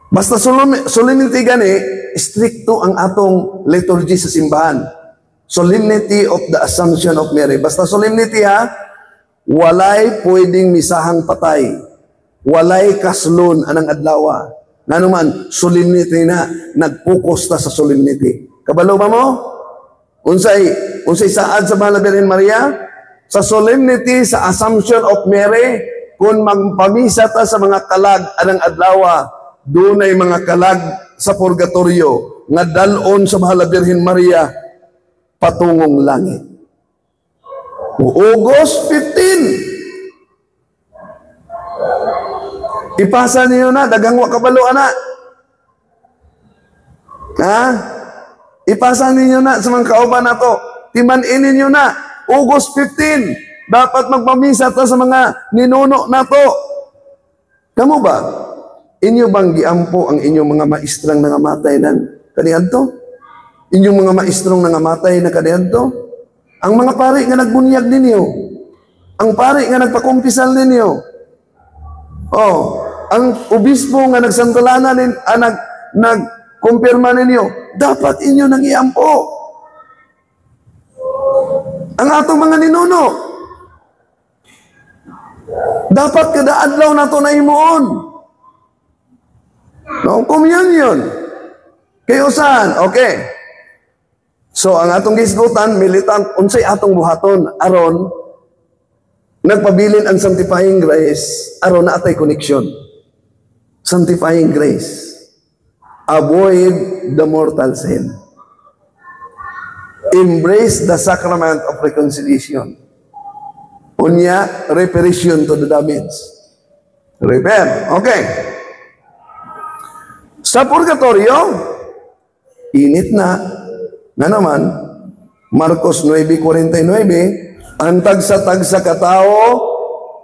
Basta solemnity gani, stricto ang atong liturgy sa simbahan. Solemnity of the Assumption of Mary. Basta solemnity ha, walay pwedeng misahang patay. Walay kaslon anang adlaw. Nga naman, solemnity na, nag-focus ta sa solemnity. Kabalo ba mo? Unsay saad sa Mahal na Birhen Maria? Sa solemnity, sa Assumption of Mary, kung magpamisa ta sa mga kalag anang adlaw, dunay mga kalag sa purgatorio nga dalon sa Mahal na Birhen Maria patungong langit. August 15. Ipasa niyo na, dagang wakabalo ana. Ha? Ipasa ninyo na sa mga kauban na to. Timanin ninyo na. August 15. Dapat magpamisa ta sa mga ninuno na to. Kamu ba? Inyo bang giampo ang inyong mga maestrang nangamatay ng kaniadto? Inyong mga maestrong nangamatay na kaniadto? Ang mga pari nga nagbunyag ninyo, ang pari nga nagpakumpisal ninyo, oh, ang obispo nga nagsantolana nagkumpirma ninyo, dapat inyo nang iampo. Ang atong mga ninuno, dapat kada adlaw nato na himuon. No, communion. Kayo saan? Okay. So, ang atong gisgutan, militant, unsay atong buhaton, aron, nagpabilin ang sanctifying grace, aron na atay connection. Sanctifying grace. Avoid the mortal sin. Embrace the sacrament of reconciliation. Unya, reparation to the damage. Repair. Okay. Sa purgatorio, init na. Nga naman, Marcos 9:49, ang tagsa-tagsa katao,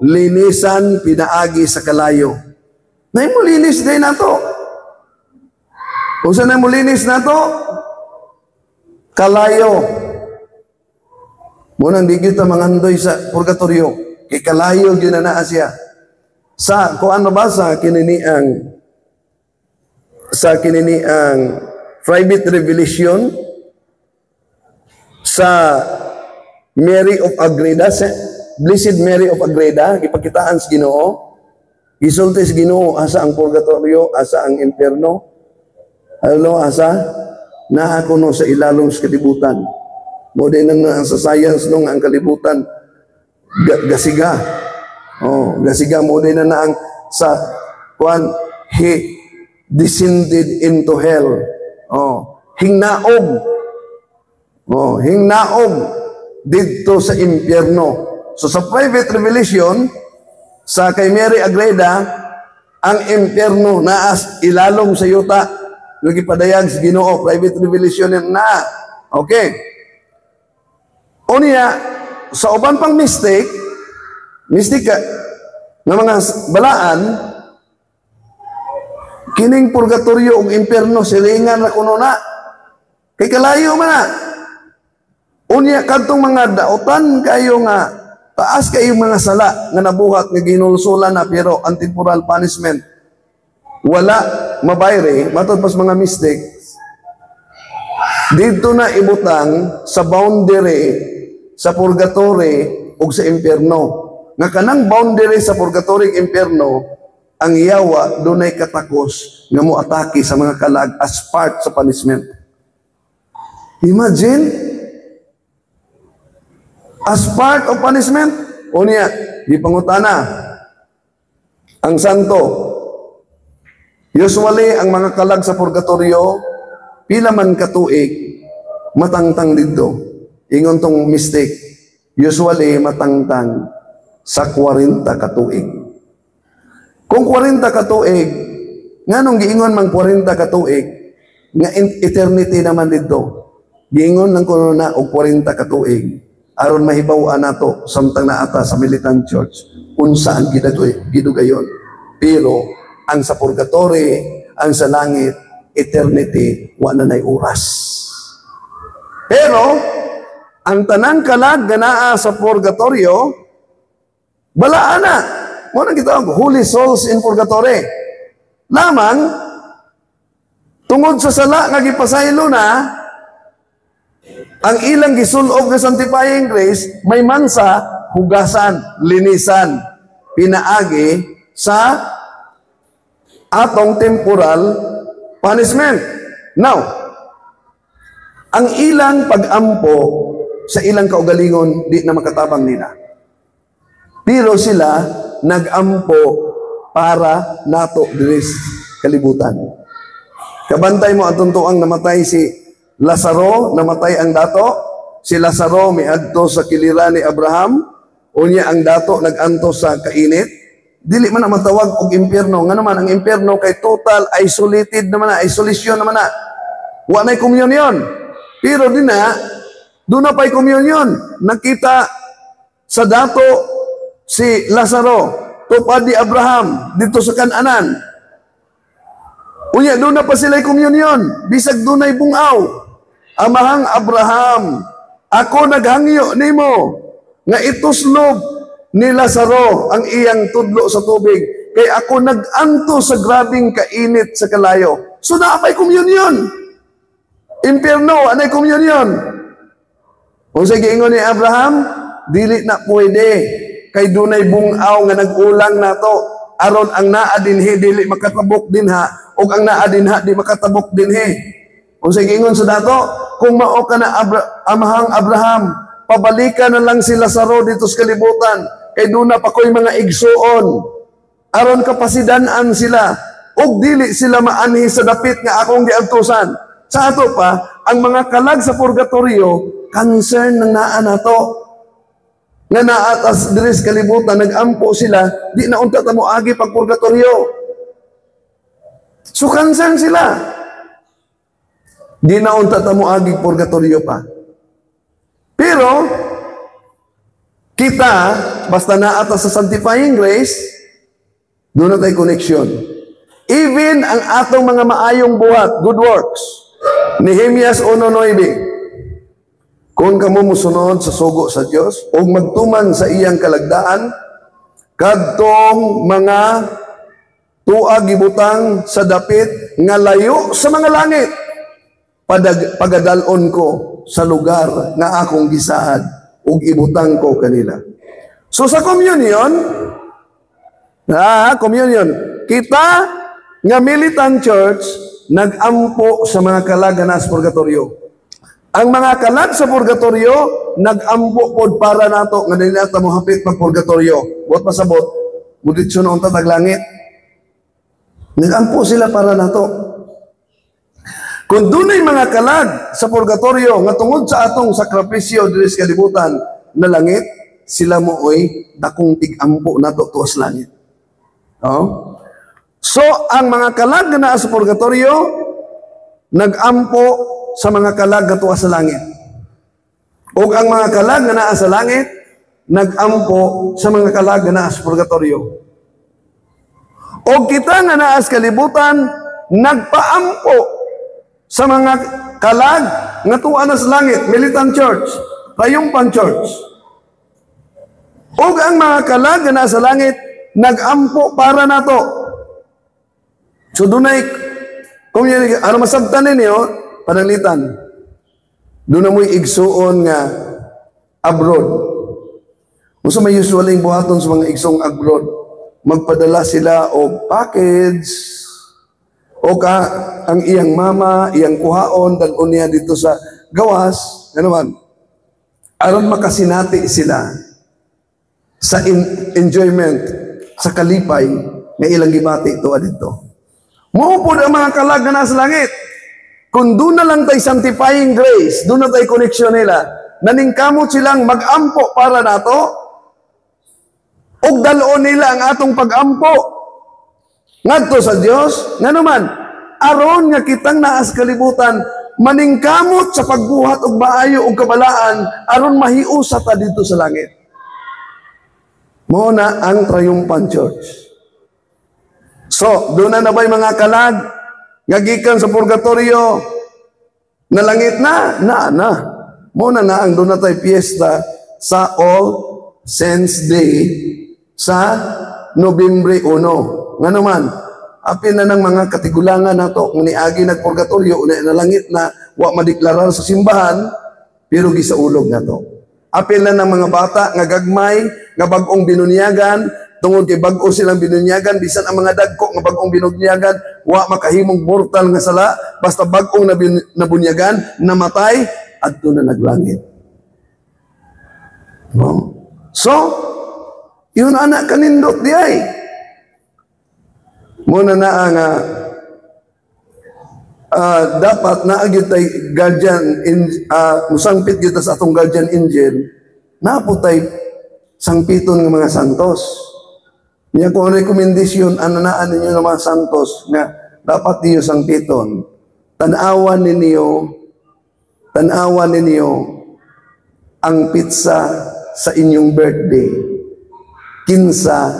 linisan pinaagi sa kalayo. Nay mo linis din na to. Kung saan mo linis na to, kalayo. Munang di kita mangandoy sa purgatorio. Kay kalayo yun na siya. Sa, kung ano ba sa kininiang private revelation sa Mary of Agreda, Blessed Mary of Agreda, ipakitaan sa Ginoo, isulti sa Ginoo asa ang purgatorio, asa ang impierno, asa naa kuno sa ilalong sa kalibutan. Mo din ang sa science nung ang kalibutan gasiga. Oh, gasiga mo din na ang sa he descended into hell. Oh, hingnaog. Oh, hingnaog dito sa impyerno. So sa private revelation sa kay Mary Agreda, ang impyerno naas ilalong sa yuta. Lagi padayag sa Ginoo, private revelation na. Okay. Unya sa uban pang mystic na mga balaan, kining purgatorio ug impierno silingan na kuno na. Kay kalayo man na. Unya kadtong mga daotan kayo nga taas kayo mga sala nga nabuhat nga ginulsulan na pero antemporal punishment. Wala mabayre matod pas mga mystic. Dito na ibutang sa boundary sa purgatory ug sa impierno. Nga kanang boundary sa purgatory ug impierno, ang yawa dunay katakos nga mo atake sa mga kalag as part sa punishment. Imagine, as part of punishment, unya, di pangutana, ang santo, usually ang mga kalag sa purgatorio, pila man katuig, matangtang dito. Ingon tong mystic, usually matangtang sa 40 katuig. Kung 40 katuig, nganong giingon mang 40 katuig, nga eternity naman dito. Giingon ng kuno na og 40 katuig, aron mahibaw-an nato samtang naata sa militant church unsa ang gidugayon. Pero ang sa purgatory, ang sa langit, eternity, wa na nay oras. Pero ang tanang kalag nga naa sa purgatorio, balaan na. Mo nang gitawag holy souls in purgatory. Lamang tungod sa sala nga gipasaylo na, ang ilang gisulob nga sanctifying grace may mansa, hugasan, linisan, pinaagi sa atong temporal punishment. Now, ang ilang pag-ampo sa ilang kaugalingon di na makatabang nila. Pero sila nag-ampo para nato diris kalibutan. Kabantay mo atong tuang namatay si Lazaro, namatay ang dato. Si Lazaro miadto sa kilira ni Abraham, unya ang dato naganto sa kainit. Dili man na matawag og impierno. Nga naman ang impierno kay total isolated naman na, isolation naman na. Wa nay communion. Pero din na doon na pa'y communion. Nakita sa dato si Lazaro, tupad ni Abraham, dito sa Kananan. Unya, doon na pa sila'y communion. Bisag doon na'y bungaw. Amahang Abraham, Ako naghangyo nimo nga ituslob ni Lazaro ang iyang tudlo sa tubig. Kay ako nag-anto sa grabing kainit sa kalayo. So naapay komunyon. Impierno, anay komunyon. Kung sa giingon ni Abraham, dili na pwede. Kay dunay bungaw nga nag-ulang nato. Aron ang naa dinhi dili makatabok dinha, ug ang naa dinha di makatabok dinhi. Kung sa giingon sa dato, kung mao ka na amahang Abraham, pabalikan na lang si Lazaro dito sa kalibutan. Kay duna pa ko'y mga igsuon. Aron kapasidanan sila. Og dili sila maanhi sa dapit nga akong giadtusan. Sa ato pa, ang mga kalag sa purgatorio, concern ng naa nato. Nga naatas diri sa kalibutan, nag-ampo sila, di na unta ta mo agi pag purgatorio. So concern sila. Di na unta ta mo agi purgatorio pa. Pero, kita, basta naatas sa sanctifying grace, doon na tayo connection. Even ang atong mga maayong buhat, good works, Nehemias 1:9, kung kamo musunod sa sugo sa Dios o magtuman sa iyang kalagdaan, kadtong mga tuag gibutang sa dapit nga layo sa mga langit, pagadalon ko sa lugar nga akong gisaad ug ibutang ko kanila. So sa communion, kita nga militant church nag-ampo sa mga kalag na sa purgatorio. Ang mga kalag sa purgatorio nag-ampo pod para nato nga dili nato mo hapit pag purgatorio. Buot pasabot, buditso na unta taglangit. Nag-ampo sila para nato. Kung dunay mga kalag sa purgatorio nga tungod sa atong sakripisyo diri sa kalibutan na langit, sila mooy dakong tig-ampo nato tuwas langit. Oh? So, ang mga kalag na sa purgatorio, nag-ampo sa mga kalag na tuwas sa langit. O ang mga kalag na naa sa langit, nag-ampo sa mga kalag na naa sa purgatorio. O kita nga naa sa kalibutan, nagpaampo sa mga kalag nga tuwa na sa langit, militant church, triumphant church. O ang mga kalag na naa sa langit, nag-ampo para nato. So dunay community, ano masabtan ninyo, pananglitan. Doon na mo'y igsuon nga abroad. Kung may usually buhaton sa mga igsong abroad, magpadala sila o package o ang iyang mama, iyang kuhaon, dalon niya dito sa gawas, ano man, aron makasinati sila sa enjoyment, sa kalipay, nga ilang gibati ito dito. Maupod ang mga kalag na nasa langit. Kung doon na lang tayo sanctifying grace, doon na tayo connection nila, naningkamot silang mag-ampo para nato, o daloon nila ang atong pag-ampo. Ngadto sa Dios, nga naman, aron nga kitang naas kalibutan, maningkamot sa pagbuhat og maayo og kabalaan, aron mahiusa ta dito sa langit. Mao na ang triumphant church. So, doon na ba'y mga kalag, nga gikan sa purgatorio, na langit na. Muna na ang doon na tayo piyesta sa All Saints Day sa Nobyembre 1. Nga naman, apin na ng mga katigulangan na to, kung niagi nagpurgatorio, na langit na, wa madiklarar sa simbahan, pero gisaulog na to. Apil na ng mga bata, nga gagmay, nga bagong binunyagan, tungod kay bag-o silang binunyagan, bisan ang mga dagko nga bag-ong binunyagan, wa makahimong mortal nga sala, basta bag-ong nabunyagan, namatay, adto na naglangit. No? So, yun anak kanindot di ay. Muna na ang dapat naagit tay guardian musangpit kita sa atong guardian angel, naputay sangpiton ng mga santos. Niya kung rekomendasyon, ananaan ninyo ng mga santos nga dapat niyo sangpiton. Tanawan ninyo ang pizza sa inyong birthday. Kinsa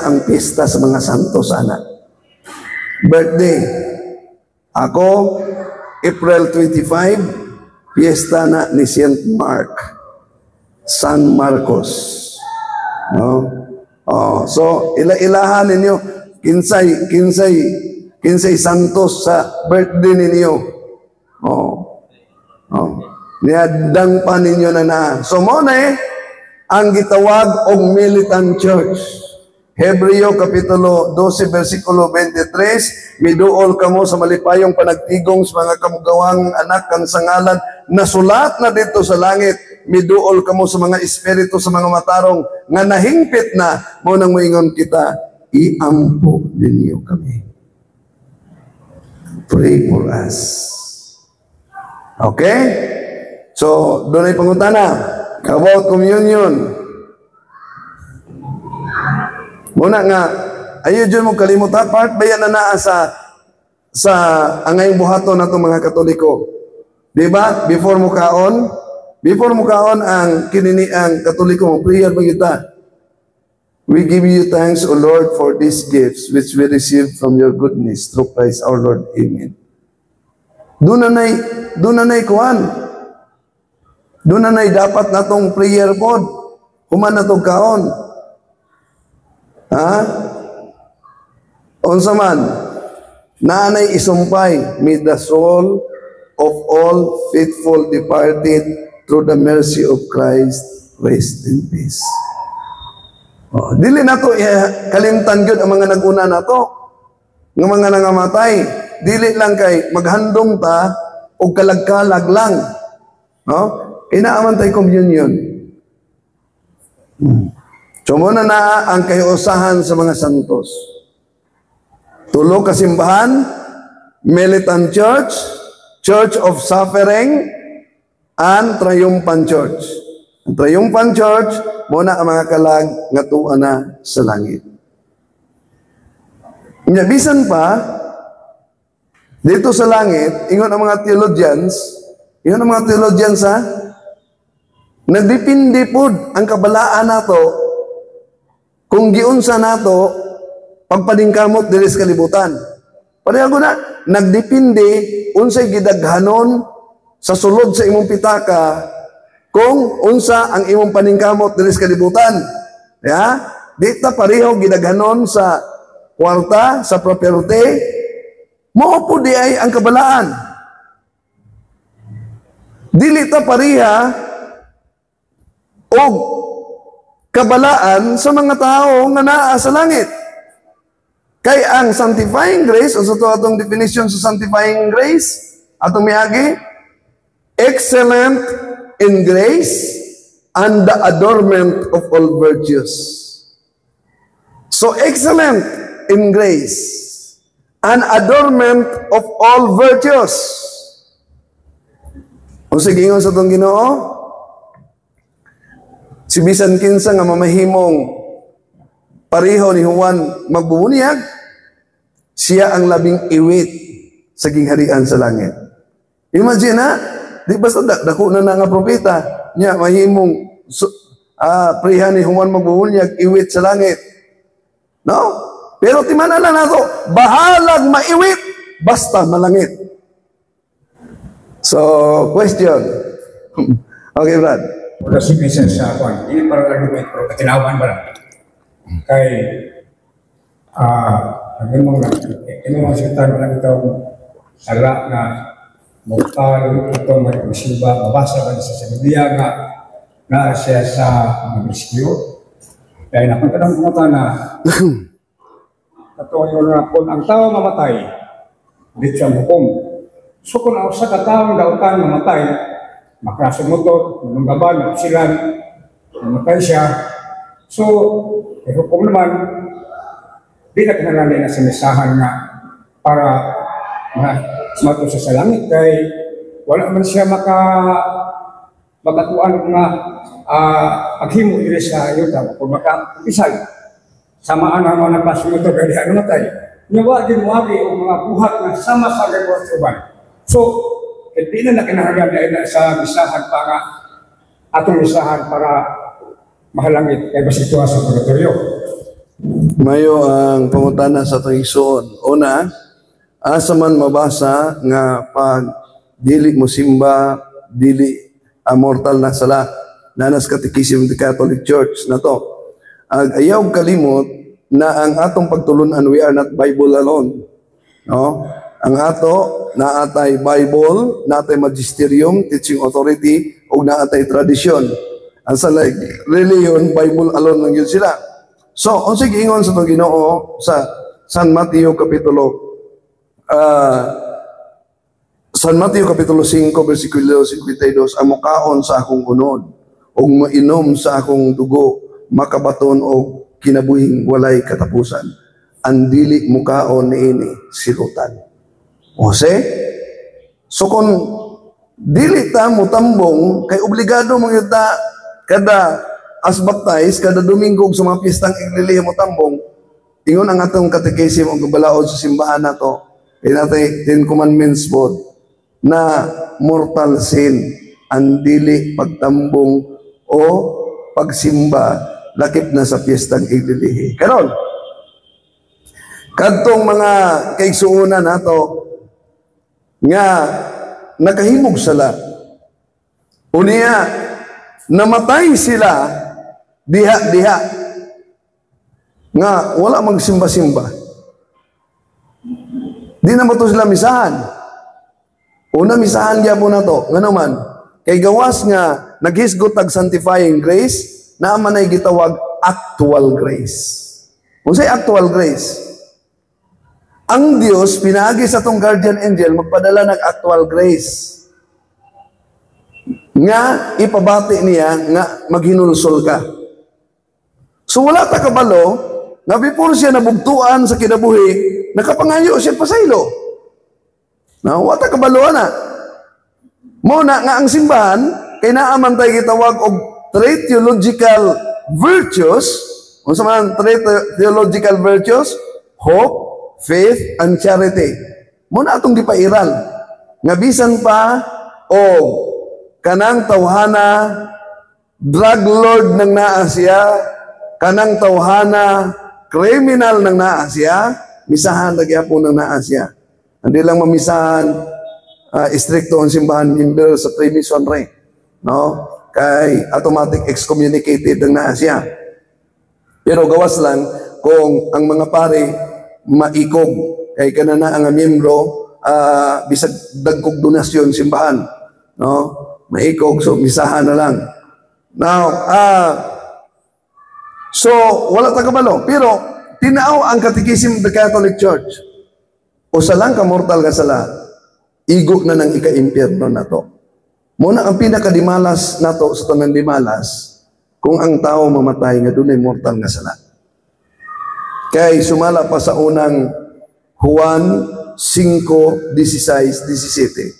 ang pista sa mga santos, anak. Birthday. Ako, April 25, piyesta na ni St. Mark, San Marcos. No? Oh, so ila-ilahan ninyo kinsay santos sa birthday ninyo. Oh. Oh. Niadang pa ninyo na. So mo na ang gitawag og militant church. Hebreo Kapitulo 12, versikulo 23, miduol kamo sa malipayong panagtigong sa mga kamugawang anak kang sangalan, nasulat na dito sa langit, miduol kamo sa mga espiritu sa mga matarong, nga nahingpit na, mo nang moingon kita, iampo ninyo kami. Pray for us. Okay? So, doon ay pangutana, about communion. Muna nga, ayaw dyan mo kalimutan, part ba yan na naa sa angay buhaton na itong mga Katoliko? Diba? Before mo kaon ang kinini ang Katoliko mo, prayer ba kita? We give you thanks, O Lord, for these gifts which we receive from your goodness through Christ our Lord. Amen. Doon na nay kuhan. Doon na nay dapat natong prayer pod. Human na itong kaon. Ha? Unsa man, nanay isumpay, may the soul of all faithful departed through the mercy of Christ rest in peace. Oh, dili na to kalimtan gyud ang mga naguna na to. Ng mga nangamatay, dili lang kay maghandong ta og kalag-kalag lang. No? Inaaman tay communion. So muna na ang kayusahan sa mga santos. Tulo ka simbahan, militant church, church of suffering, and triumphant church. Ang triumphant church, muna ang mga kalag nga tuwa na sa langit. Bisan pa, dito sa langit, ingon ang mga theologians ha, nagdipindi po ang kabalaan nato kung giunsa nato pagpadingkamot diri sa kalibutan. Pareha ko na, nagdepende unsay gidaghanon sa sulod sa imong pitaka kung unsa ang imong paningkamot diri sa kalibutan. Ya? Di ta pareho gidaghanon sa kwarta, sa property, mao po di ay ang kabalaan. Dili ta pareha og kabalaan sa mga tao nga naa sa langit. Kay ang sanctifying grace, o sa ito atong definition sa sanctifying grace, atong miagi, excellent in grace and the adornment of all virtues. So excellent in grace and adornment of all virtues. O sige, ingon sa itong Ginoo, si bisan kinsa nga mamahimong pareho ni Juan magbubunyag, siya ang labing iwit sa gingharian sa langit. Imagine na, di ba sa dako na nga propeta, niya mahimong parehan ni Juan magbubunyag, iwit sa langit. No? Pero timanala na to, bahalag maiwit, basta malangit. So, question. Okay, Brad. Wala submission sa akuan. Ini para argument, pero katinawan ba lang? Kay, ang mga sultan na itong sala na mortal, itong may musilba, mabasa ba sa Biblia nga siya sa mga rescue. Dahil napunta ng pumunta na ito yung na kung ang tao mamatay, dito siyang hukom. So kung ang sa kataong dautan mamatay, makrasumutot, manunggaban, magsilan, mamatay siya. So, hukom naman, di na kinalala na sinisahan nga para mato sa langit kay wala man siya makatuan nga aghimo diri sa yuta kung makapisal samaan ang mga nagpasumutot kay ano matay. Nawa din wagi og mga buhat nga sama sa gagawin. So, di na kinahanglan na sa misahan pa nga atong misahan para mahalangit kay basitwa sa purgatorio. Mayo ang pangutana sa itong igsoon. Una, asa man mabasa nga pag dili mo simba, dili mortal na sala. Nanas Catechism of the Catholic Church na to. Ayaw kalimot na ang atong pagtulunan, we are not Bible alone. No? Ang ato, naatay Bible, naatay magisterium, teaching authority, o naatay tradisyon. Ang sa like, religion, Bible alone lang yun sila. So, kung sige ingon sa itong Ginoo sa San Mateo Kapitulo 5, versikulo 52, ang mukaon sa akong unod, o mainom sa akong dugo, makabaton o kinabuhing walay katapusan. Ang dili mukaon niini silutan. Ose? So kung dili ta mo tambong, kay obligado mo kita kada as baptized, kada Domingo sa mga piyestang iglilihi mo tambong, ingon ang atong katekism o gabalaod sa simbahan na to, natin 10 Commandments po, na mortal sin, ang dili pagtambong o pagsimba, lakip na sa piyestang iglilihi. Karon, kadtong mga kaigsuunan nato nga nakahimog sala, unya namatay sila diha-diha nga wala magsimba-simba, di na mo to sila misahan. Una misahan niya po na to nga naman kay gawas nga naghisgot tag sanctifying grace, na manay gitawag actual grace. Unsay actual grace? Ang Dios pinaagi sa tong guardian angel magpadala ng actual grace nga ipabati niya nga maghinulsol ka. So wala ta kabalo nga before siya nabugtuan sa kinabuhi, nakapangayo siya pasaylo. Na wala ta kabalo na. Muna nga ang simbahan kay naaman tayo gitawag og three theological virtues. Unsa man three theological virtues? Hope, faith, and charity. Muna atong gipairal. Nga bisan pa o kanang tawhana, drug lord ng naa siya, kanang tawhana, criminal ng naa siya, misahan nagyapon ng naa siya. Hindi lang mamisahan, istrikto ang simbahan member sa pre-missionary. No? Kay automatic excommunicated ng naa siya. Pero gawas lang kung ang mga pare maikog kay kanana ang miyembro bisag dagkog donasyon simbahan, no, maikog, so misahan na lang. Now so wala ta kabalo, pero tinaaw ang Catechism of the Catholic Church, usa lang ka mortal ka sala, igo na ng ika-impyerno na to. Muna ang pinakadimalas nato sa tanan dimalas, kung ang tao mamatay nga dunay mortal nga sala. Kay sumala pa sa unang Juan 5:16-17.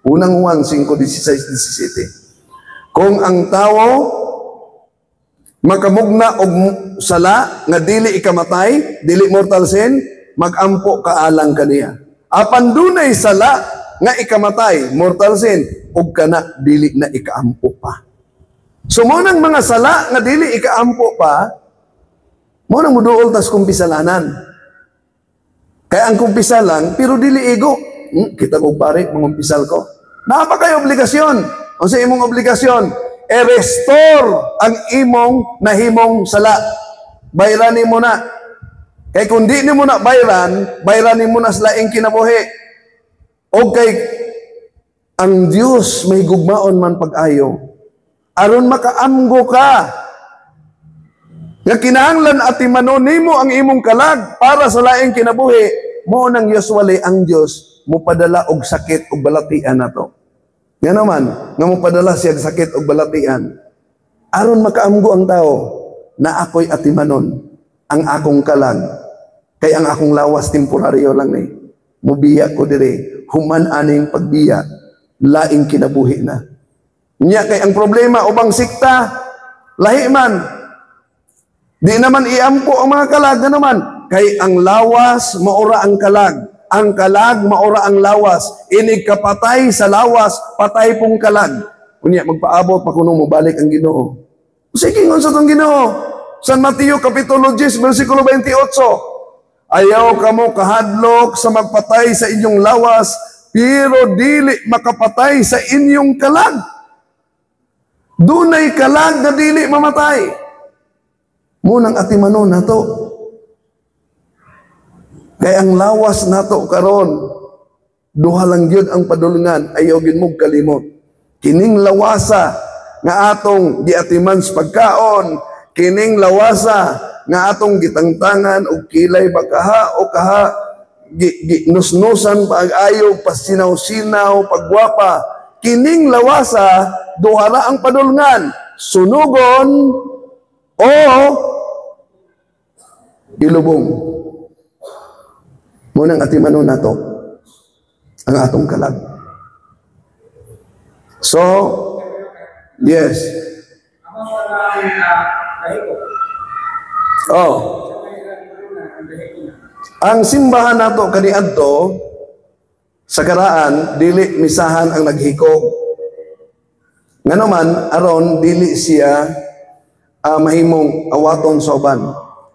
Unang Juan 5:16-17. Kung ang tao makamugna og sala nga dili ikamatay, dili mortal sin, magampo kaalang kaniya. Apan dunay sala nga ikamatay, mortal sin, ug kana dili na ikaampo pa. So mo nang mga sala nga dili ikaampo pa, mo nang muduol tas kumpisalanan. Kaya ang kumpisa lang, pero dili ego. Kita ko pare, mangumpisal ko. Naapa kayo obligasyon. O sa imong obligasyon, i-restore ang imong nahimong sala. Bayranin mo na. Kaya kung di mo na bayranin mo na sa laing kinabuhi. O kay ang Diyos may gugmaon man pag-ayo. Aron makaamgo ka. Nga kinahanglan at imanon nimo ang imong kalag para sa laing kinabuhi, mo nang usually ang Dios mo padala og sakit og balatian nato. Nga naman, nga mo padala siya sakit og balatian. Aron makaamgo ang tao na ako'y atimanon ang akong kalag. Kay ang akong lawas temporaryo lang ni. Mubiya ko dire, human aning pagbiya, laing kinabuhi na. Nya kay ang problema ubang sikta, lahi man. Di naman iampo ang mga kalag na naman. Kay ang lawas, maura ang kalag. Ang kalag, maura ang lawas. Inig kapatay sa lawas, patay pong kalag. Unya, magpaabot pa kuno mo balik ang Ginoo. Sige, ngon sa itong Ginoo. San Mateo Kapitulo 10, versikulo 28. Ayaw ka mo kahadlok sa magpatay sa inyong lawas, pero dili makapatay sa inyong kalag. Dunay kalag na dili mamatay. Munang atimanon na to. Kaya ang lawas na to karon, duha lang yun ang padulungan, ayaw gid mo kalimot. Kining lawasa nga atong giatiman sa pagkaon, kining lawasa nga atong gitangtangan og kilay ba kaha o kaha nusnusan pag-ayo, pasinaw-sinaw, pagwapa. Kining lawasa, duhara ang padulngan, sunugon o ilubong. Munang atimanon na to ang atong kalag. So, yes. Oh. Ang simbahan nato kaniadto sa karaan dili misahan ang naghikog. Ngano man aron dili siya mahimong awaton sa uban.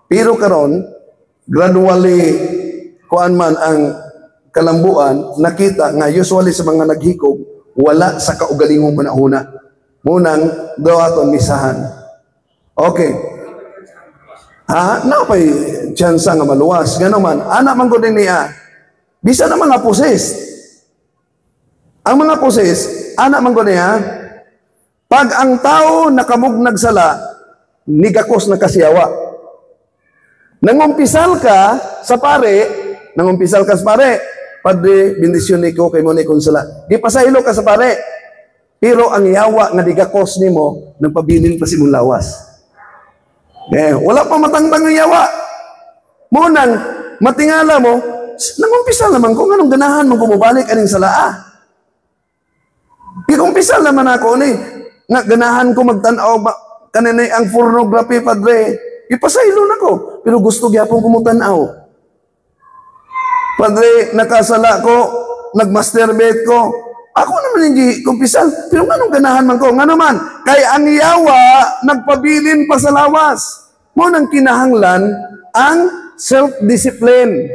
Pero karon gradually kuan man ang kalambuan, nakita nga usually sa mga naghikog wala sa kaugalingong panahuna. Munang dawaton misahan. Okay. Napay tsansa nga maluwas. Ngano man, anak man gud niya. Bisa na mga poses. Ang mga poses, anak man gud niya, pag ang tao nakamugnag sala, nigakos na kasiyawa. Nangumpisal ka sa pare, Padre, bendisyon ni ko kay mo ni konsala. Di pasahilo ka sa pare. Pero ang yawa nga digakos nimo, nagpabilin pa si mong lawas. Wala pa matangtang ng yawa. Munang, matingala mo, nangumpisal naman ko, anong ganahan mo bumabalik aning salaa. Ikumpisal naman ako ni, nga ganahan ko magtanaw kanina ang pornography, Padre. Ipasahilo na ko, pero gusto gyapon ko mo tanaw. Padre, nakasala ko, nagmasturbate ko. Ako naman hindi kumpisal, pero anong ganahan man ko? Nga naman, kay ang yawa, nagpabilin pa sa lawas. Mo nang kinahanglan, ang self-discipline.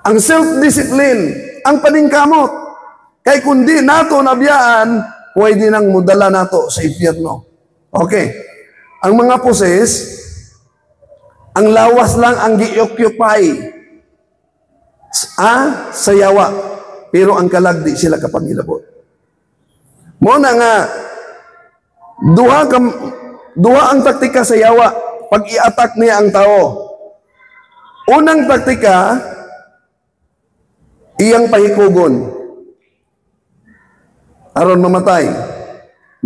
Ang self-discipline, ang paningkamot. Kay kundi nato nabiyaan, pwede nang mudala nato sa impyerno. Okay. Ang mga poses, ang lawas lang ang gi-occupy. Sa yawa. Pero ang kalag di sila kapangilabot. Mo na nga, duha ang taktika sa yawa pag i-attack niya ang tao. Unang taktika, iyang pahikugon. Aron mamatay.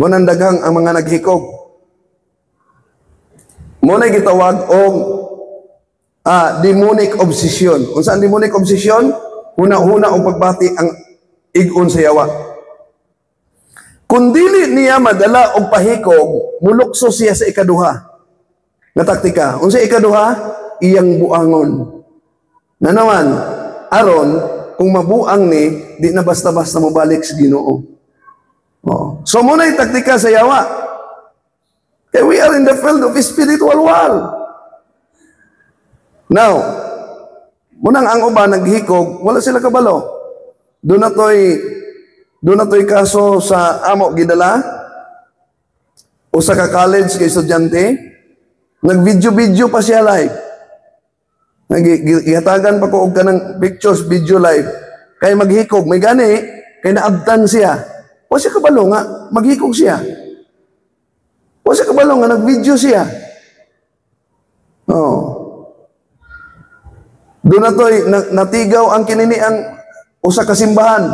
Mo nang daghang ang mga naghikog. Mo na gitawag og demonic obsession. Unsa ang demonic obsession? Huna-huna o pagbati ang igon sa yawa. Kung dili niya madala og pahikog, mulukso siya sa ikaduha nga taktika. Unsa ikaduha? Iyang buangon. Na naman, aron, kung mabuang ni, di na basta-basta mabalik sa Ginoo. So muna yung taktika sa yawa. Kaya we are in the field of spiritual war. Now, munang ang uban naghikog, wala sila kabalo. Doon na to'y kaso sa amo gidala, usa ka college kay estudyante, nag-video pa siya live. Gihatagan pa ko og kanang pictures, video live. Kay maghikog, may gani, kay naabtan siya. O siya kabalo nga, maghikog siya. O siya kabalo nga, nag-video siya. Doon na to'y natigaw ang kinini ang usa ka simbahan.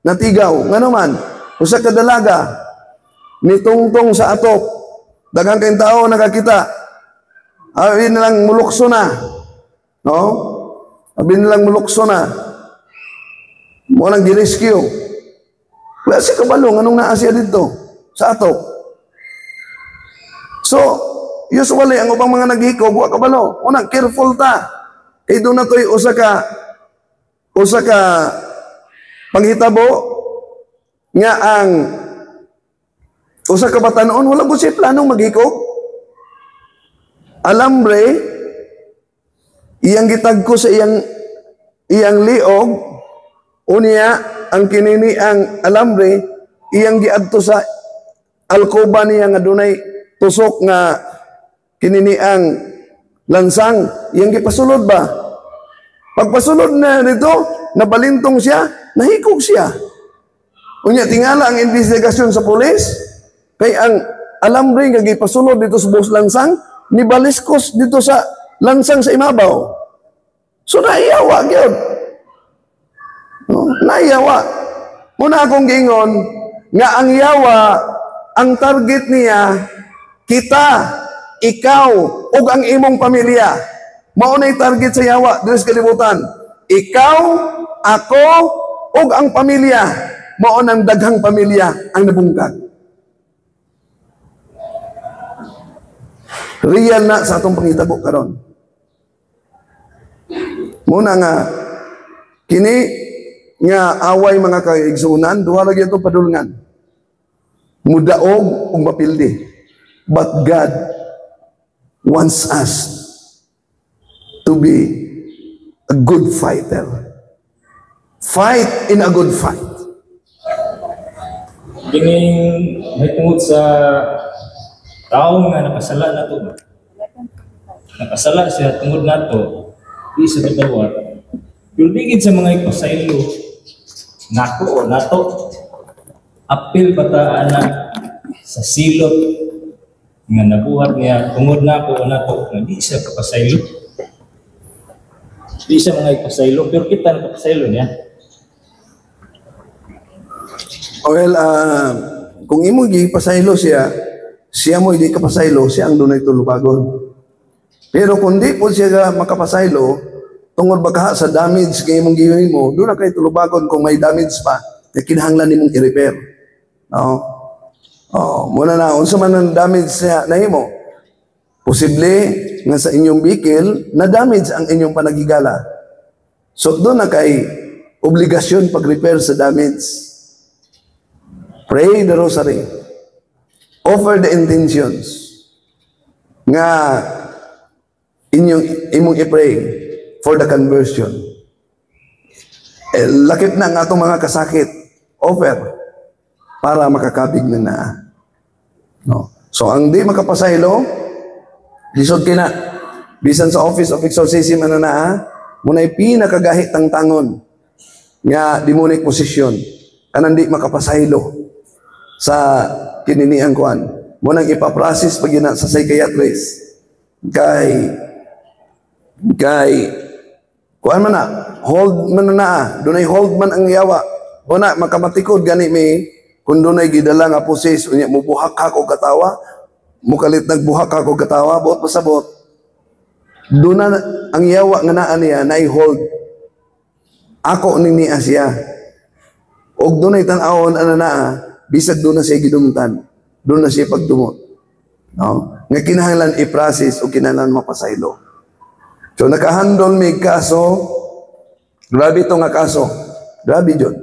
Natigaw. Nga naman, usa ka dalaga, nitungtong sa atop. Daghang kayong tao nakakita. Abi nilang mulukso na. No? Abi nilang mulukso na. Mo nang gi-rescue. Wala si kabalong, anong naa siya dito? Sa atop. So, usually, ang ubang mga naghikog, wa kabalo. Unang, careful ta. Kaya doon na to'y usa ka panghitabo nga ang usa ka batanon, wala ko siya planong maghikog. Alambre, iyang gitagko sa iyang liog, Unya, ang kinini ang alambre, iyang giadto sa alkoba niya nga dunay tusok nga kinini ang lansang, iyang gipasulod ba? Pagpasulod na nito, nabalintong siya, nahikog siya. Unya, tingala ang investigasyon sa pulis, kay ang alambre nga gipasulod dito sa buhos lansang, nibaliskos dito sa lansang sa imabaw. So, naiyawa, gyud. No? Naiyawa. Muna akong gingon, nga ang yawa, ang target niya, kita, ikaw, ug ang imong pamilya. Maunay target sa yawa, dito sa kalibutan. Ikaw, ako, ug ang pamilya. Maunang daghang pamilya ang nabungkag. Real na sa atong pangitabo karon. Muna nga, kini nga away mga kaigsunan, duha lagi itong padulngan. Mudaog ug mapildi. But God wants us to be a good fighter. Fight in a good fight. Kining may tungod sa taong nga nakasala na to. Nakasala siya tungod na to, di sa katawar. Yung digid sa mga ipasaylo, nako o nato, apil bataan na sa silot nga nabuhat niya tungod nako o nato, nga di siya kapasaylo. Di siya mga ipasaylo, pero kita na kapasaylo niya. Well, kung imo gipasaylo siya, siya mo hindi kapasaylo, siya ang dunay tulubagon. Pero kung di po siya makapasaylo, tungod baka sa damage kay imong gihimo mo, doon na kay tulubagon kung may damage pa, na kinahanglan nimong i-repair. No? Muna na, unsa man ang damage siya na himo, posible nga sa inyong vehicle, na damage ang inyong panagigala. So doon na kay obligasyon pag-repair sa damage. Pray the rosary. Offer the intentions nga imong i-pray for the conversion. Lakip na ang atong mga kasakit. Offer para makakabig na. No. So, ang di makapasaylo, lisod kina, bisan sa Office of Exorcism muna'y pinakagahit ang tangon nga demonic possession. Kanang di makapasaylo sa kininiang kuan. Munang ipaprocess pag yun sa psychiatrist. Kay kuan man na, hold man na, dunay hold man ang yawa. Una, makamatikod gani may, kung dunay gidala nga pusis, unya mubuhak ako katawa, mukalit nagbuhak ako katawa, buot pasabot. Doon na ang yawa nga naa niya, na-hold. Ako ning niya siya. Og dunay tan-awon ana bisag doon na siya gidumutan. Doon na siya pagdumot. No? Nga kinahanglan i-process o kinahanglan mapasaylo. So nakahandol may kaso, grabe ito nga kaso. Grabe dyan.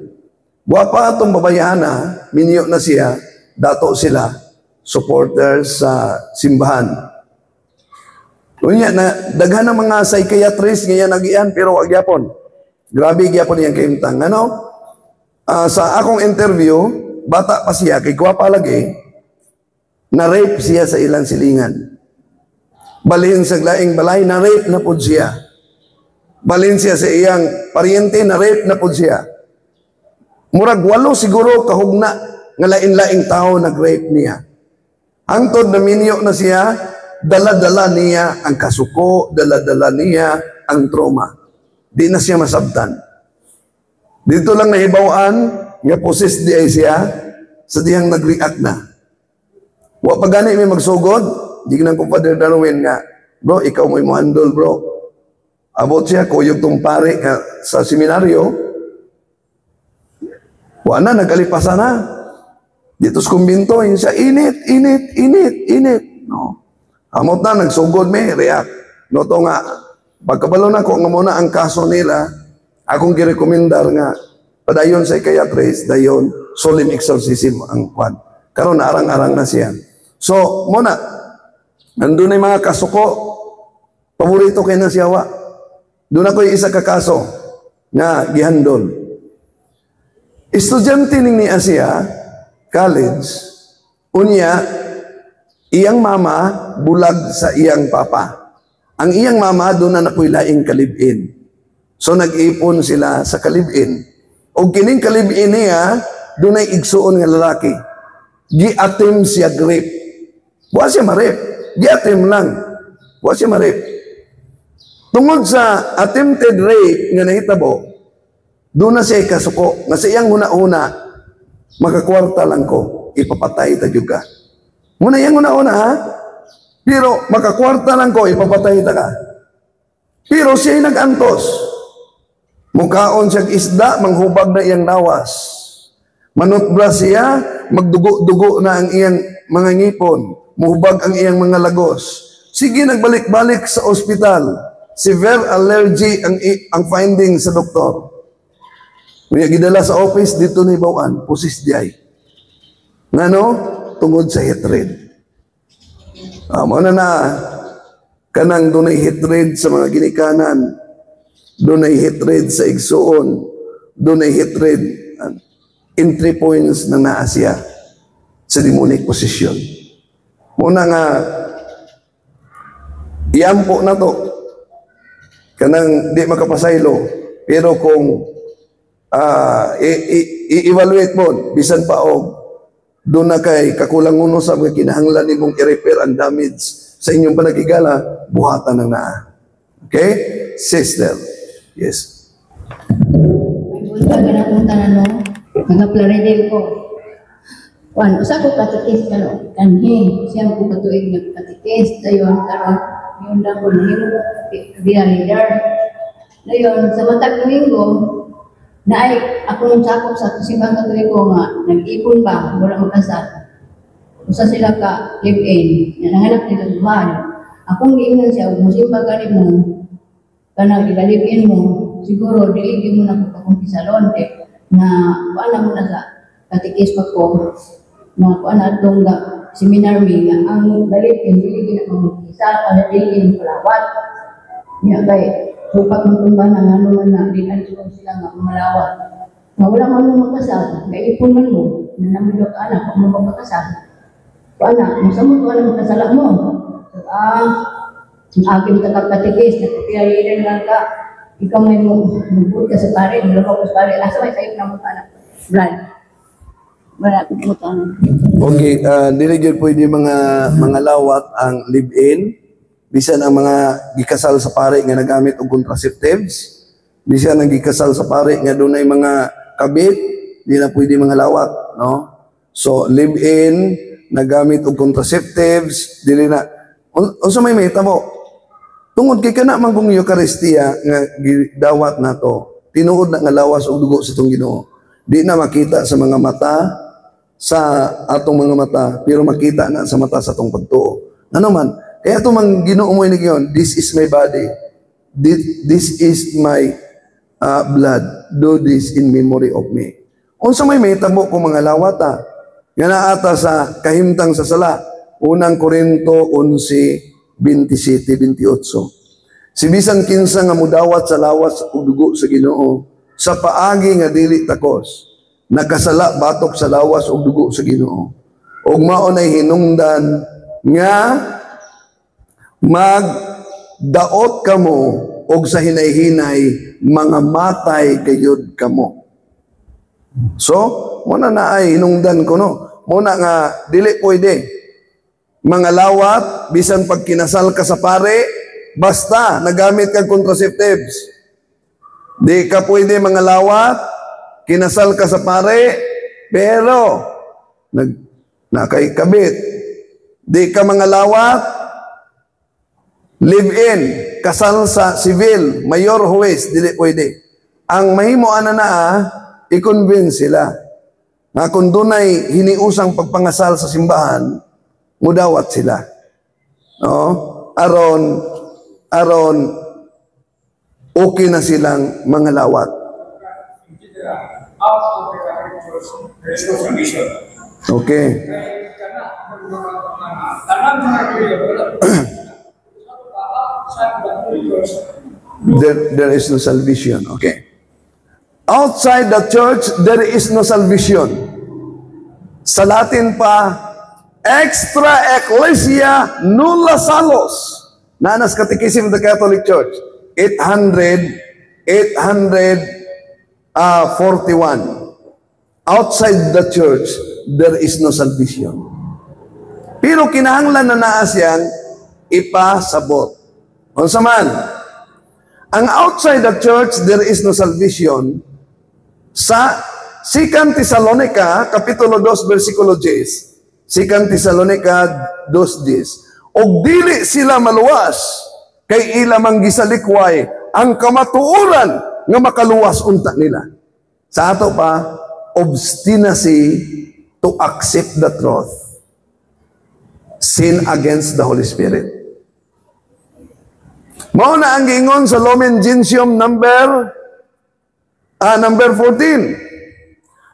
Buwa pa itong babayaan minyo na siya, dato sila, supporters sa simbahan. Unya na daghan ng mga psychiatrist ngayon nagian pero wag gyapon. Grabe gyapon yang kaimtang. Ano? Sa akong interview, bata pa siya, kay gwapa lagi, na-rape siya sa ilang silingan. Balhin sa laing balay, na-rape na po siya. Balhin siya sa iyang paryente, na-rape na po siya. Murag walo siguro kahugna nga lain-laing tao nag-rape niya. Hangtod na minyo na siya, dala-dala niya ang kasuko, dala-dala niya ang trauma. Di na siya masabtan. Dito lang nahibawaan, nga possessed di ay siya, sa diyang nag-react na. Wa pa gani may magsugod, di nang kong Father Darwin nga, bro, ikaw mo'y mo-handle, bro. Abot siya, kuyog tong pare sa seminaryo, wa na, nagkalipasan na. Dito sa kumbinto, yun siya, init. No. Amot na, nagsugod may, react. No, to nga, pagkabalo na ko nga muna ang kaso nila, akong girekomendar nga, padayon sa psychiatrist, dayon, solemn exorcism ang kwan. Karon arang-arang na siya. So, muna, nandun ay mga kasuko, paborito kay na siya wa. Doon ako yung isa ka kaso, nga gihandol. Estudyante ning ni Asia, college, unya, iyang mama bulag sa iyang papa. Ang iyang mama doon na napoy laing kalibin. So nag-ipon sila sa kalibin. O kining kalibin niya, doon ay igsuon nga lalaki. Giatim siya grip. Buwa siya marip. Giatim lang. Buwa siya marip. Tungod sa attempted rape nga nahitabo, doon na siya kasuko. Nga sa iyang una-una, makakwarta lang ko, ipapatay ta juga. Muna iyang una-una ha? Pero makakwarta lang ko, ipapatay ta ka. Pero siya nag-antos. Mukaon siyang isda, manghubag na iyang lawas. Manutbra siya, magdugo-dugo na ang iyang mga ngipon. Muhubag ang iyang mga lagos. Sige, nagbalik-balik sa ospital. Severe allergy ang finding sa doktor. Kaya gidala sa office, dito ni Bawan, pusis di ay. Ngano? Tungod sa hatred. Na kanang dunay hatred sa mga ginikanan, dunay hatred sa igsuon, dunay hatred, entry points na naasya sa demonic possession. Muna nga, iampo na to, kanang di makapasaylo, pero kung i-evaluate mo, bisan pa og doon na kay kakulang uno sa mga kinahanglan ni mong i-repair ang damage sa inyong panagigala, buhatan ng naa. Okay? Sister. Yes. May ganapunta na no, mga plaridel ko. Juan, usa ko katikis kano, kanhi, siyang ko katuig nagkatikis, dayon karon yung lang ko nahimo biya leader. Dayon, sa matag Domingo, naay akong sakop sa simbang katuig ko nga, nag-ipon ba, wala magkasal. Usa sila ka live-in, nanganap nila duhan. Akong giingon siya, musimba ka rin mo, kanang igalibin mo, siguro, diligin mo na kung pakumpisalon, na paano mo na sa katikis pa ko, na paano atong seminar mi, nga ang galibin, diligin na pakumpisal, o diligin mo palawat. Nga kay, supat mo tumba na nga naman na, dinalito sila nga malawat. Nga wala man mo magkasal, kaya ipunan mo, na naman ka anak, kung mo magkasal. Paano, masamot mo alam magkasala mo. Ang aking takakatikis, nagpapiyalirin lang ka, ikaw may mabut ka sa pare, nilakaw ka sa pare, asa may sa'yo na mutana. Brad, wala akong mutana. Okay, diligyan pwede mga lawat ang live-in, bisan ang mga gikasal sa pare nga nagamit og contraceptives, bisan ang gikasal sa pare nga doon ay mga kabit, di na pwede mga lawat, no? So, live-in, nagamit og contraceptives, dili na. Unsa may mahitabo? Tungod kay kana man kung Eucharistia nga gidawat nato, tinuod na nga lawas og dugo sa tong Ginoo. Di na makita sa mga mata, sa atong mga mata, pero makita na sa mata sa atong pagtuo. Ano man? Kaya ito mang Ginoo mo ini giyon, this is my body. This is my blood. Do this in memory of me. Unsa may mahitabo kung mga lawata? Nga naata sa kahimtang sa sala, unang Korinto 11:27-28. Si bisan kinsa nga mudawat sa lawas ug dugo sa Ginoo, sa paagi nga dili takos, nakasala batok sa lawas ug dugo sa Ginoo. Ug mao nay hinungdan nga magdaot kamo og sa hinay-hinay mga matay gayud kamo. So, muna na ay hinungdan ko no. Muna nga, dili pwede. Mga lawat, bisan pag kinasal ka sa pare, basta, nagamit kang contraceptives. Di ka pwede mga lawat, kinasal ka sa pare, pero, nakaikabit. Di ka mga lawat, live-in, kasal sa civil, mayor, huwes, dili pwede. Ang mahimuan na i-convince sila. Nga kung dunay hiniusang pagpangasal sa simbahan, mudawat sila. No? Aron, okay na silang mga lawat. Okay. There is no salvation. Okay. Outside the church, there is no salvation. Sa Latin pa, extra ecclesia nulla salus. Nanas Catechism of the Catholic Church, 841. Outside the church, there is no salvation. Pero kinahanglan na naas yan, ipasabot. Unsa man, ang outside the church, there is no salvation. Sa 2 Thessalonica, Kapitulo 2, versikulo 10, 2 Thessalonica 2:10, og dili sila maluwas, kay ila mang gisalikway ang kamatuoran nga makaluwas unta nila. Sa ato pa, obstinacy to accept the truth. Sin against the Holy Spirit. Mao na ang giingon sa Lumen Gentium number 14.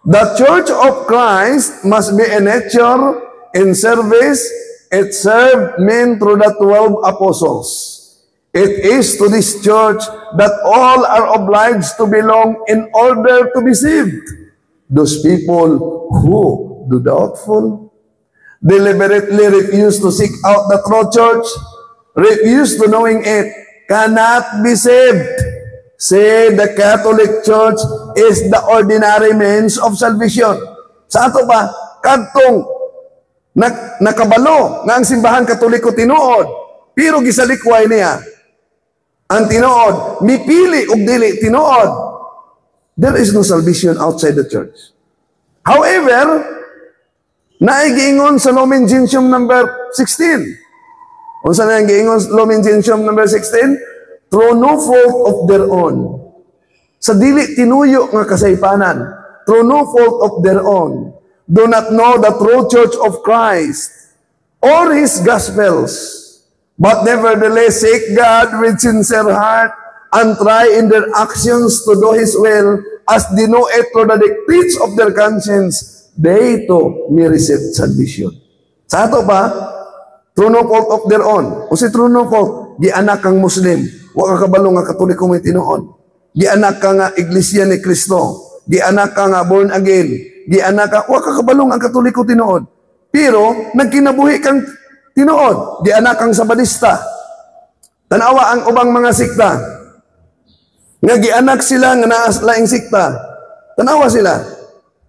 The Church of Christ must be a nature in service. It served men through the 12 apostles. It is to this church that all are obliged to belong in order to be saved. Those people who do doubtful, deliberately refuse to seek out the true church, refuse to knowing it, cannot be saved. Say the Catholic Church is the ordinary means of salvation. Sa ato ba, kadtong nakabalo nga ang simbahan Katoliko tinuod, pero gisalikway niya ang tinuod, mipili og dili tinuod. There is no salvation outside the church. However, naigiingon sa Lumen Gentium number 16. Unsa na ang giingon sa Lumen Gentium number 16? Through no fault of their own. Sa dili tinuyo nga kasaypanan, through no fault of their own, do not know the true church of Christ or His Gospels, but nevertheless seek God with sincere heart and try in their actions to do His will, as they know it through the dictates of their conscience, they too may receive salvation. Sa ato pa, through no fault of their own. O si through no fault, di anak kang Muslim, wa ka kabalo nga Katoliko may tinuod. Di anak ka nga Iglesia ni Kristo, di anak ka nga born again, di anak ka, wa ka kabalo nga Katoliko tinuod. Pero, nagkinabuhi kang tinuod, di anak kang Sabadista. Tanawa ang ubang mga sikta, nga gianak sila nga naas laing sikta. Tanawa sila.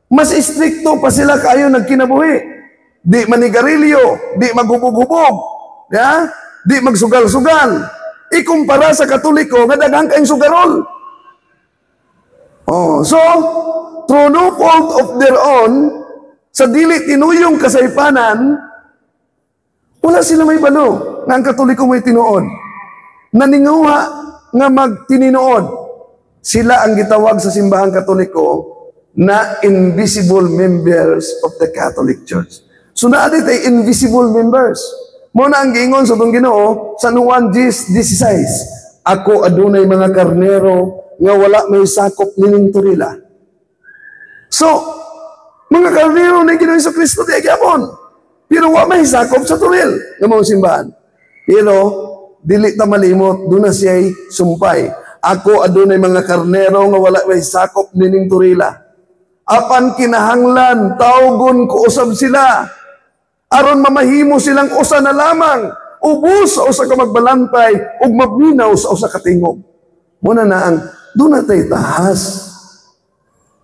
Mas istrikto pa sila kayo nagkinabuhi. Di manigarilyo, di maghubog-hubog, ya? Di magsugal-sugal. Ikumpara sa Katoliko nga daghang kaayong sugarol. So, through no fault of their own, sa dili tinuyong kasaypanan, wala sila may balo nga ang Katoliko may tinuod. Naninguha nga magtininuod. Sila ang gitawag sa simbahang Katoliko na invisible members of the Catholic Church. So naadit ay invisible members. Muna ang giingon sa itong Ginoo sa Juan 10:16, ako adunay mga karnero nga wala may sakop nining turila. So, mga karnero na Ginoo sa Kristo di agyapon. Pero wala may sakop sa turil ng mga simbahan. Pero, dili ta malimot, doon na siya'y sumpay. Ako adunay mga karnero nga wala may sakop nining turila. Apan kinahanglan, tawgon ko usab sila. Aron mamahimo silang usa na lamang, ubos sa usa ka magbalantay, ug maminaw sa usa ka tingog. Muna na ang, doon na tayo tahas.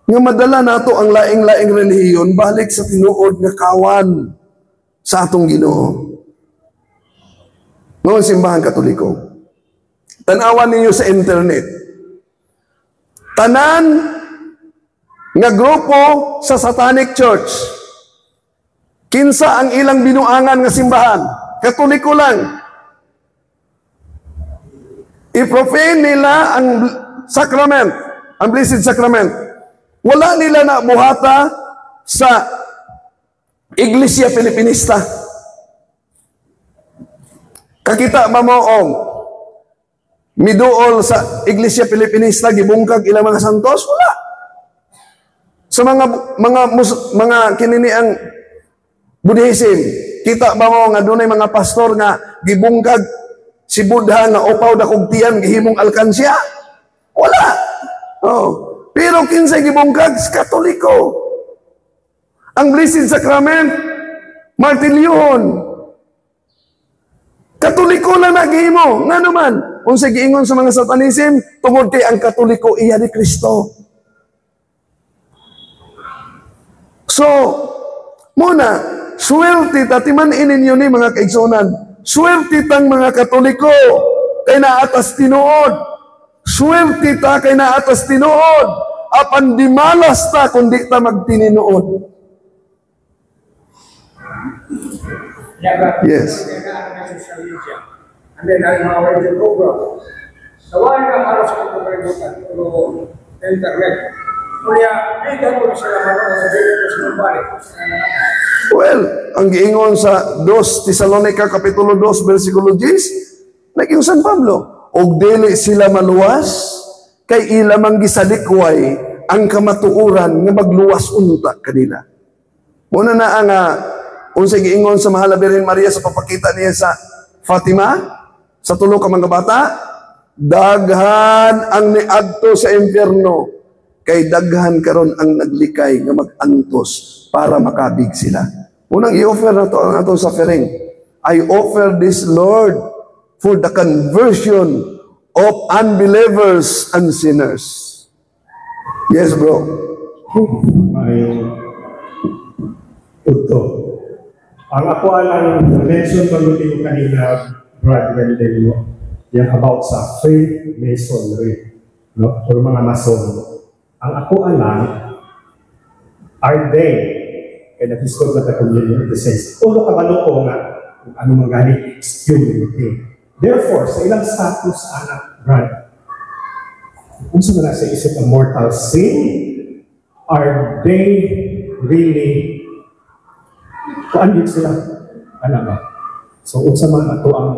Nga madala nato ang laing-laing relihiyon, balik sa tinuod nga kawan sa atong Ginoo. Mga simbahan Katoliko, tanawan ninyo sa internet. Tanan nga grupo sa Satanic Church, kinsa ang ilang binuangan nga simbahan? Katoliko lang. I-profane nila ang sacrament, ang Blessed Sacrament. Wala nila na buhata sa Iglesia Filipinista. Kakita ba mo miduol sa Iglesia Filipinista gibungkag ilang mga santos? Wala. Sa mga kinini ang Buddhism, kita ba mo nga dunay mga pastor nga gibungkag si Buddha nga upaw dakog tiyan gihimong alkansya? Wala. Pero kinsay gibungkag Katoliko. Ang Blessed Sacrament, martilyohon. Katoliko lang naghimo. Nga naman, kung sa giingon sa mga Satanism, tungod kay ang Katoliko iya ni Kristo. So, muna, swerte tatiman ininyo ni mga kaigsunan. Swerte tang mga Katoliko kay naatas tinuod. Swerte ta kay naatas tinuod. Apan di malas ta kundi ta magtininuod. Yes. And then ang mga radio program. Nawain na para sa pagkakalimutan pero internet. Kaya may gano'n sila manood sa video sa balik. Well, ang giingon sa 2 Tesalonica Kapitulo 2 versikulo 10, naging San Pablo, og dili sila maluwas, kay ilamang gisalikway ang kamatuuran nga magluwas unta kanila. Muna na ang unsay giingon sa Mahal na Birhen Maria sa papakita niya sa Fatima, sa tulo ka mga bata, daghan ang niadto sa impyerno, kay daghan karon ang naglikay nga magantos para makabig sila. Unang i-offer na to ang atong suffering. I offer this, Lord, for the conversion of unbelievers and sinners. Yes, bro. May ito. Ang ako alang mention pagdating ko kanina, Brad Gandel, yung about sa Freemasonry, no? Or mga mason. Ang ako alam, are they, kaya nag-discord na communion in the sense, ulo ka ba ko nga, kung ano magaling extremity. Therefore, sa ilang status, anak, Brad, kung sa mga sa isip ang mortal sin, are they really, kung ano sila, ano ba? So, unsa man ako ang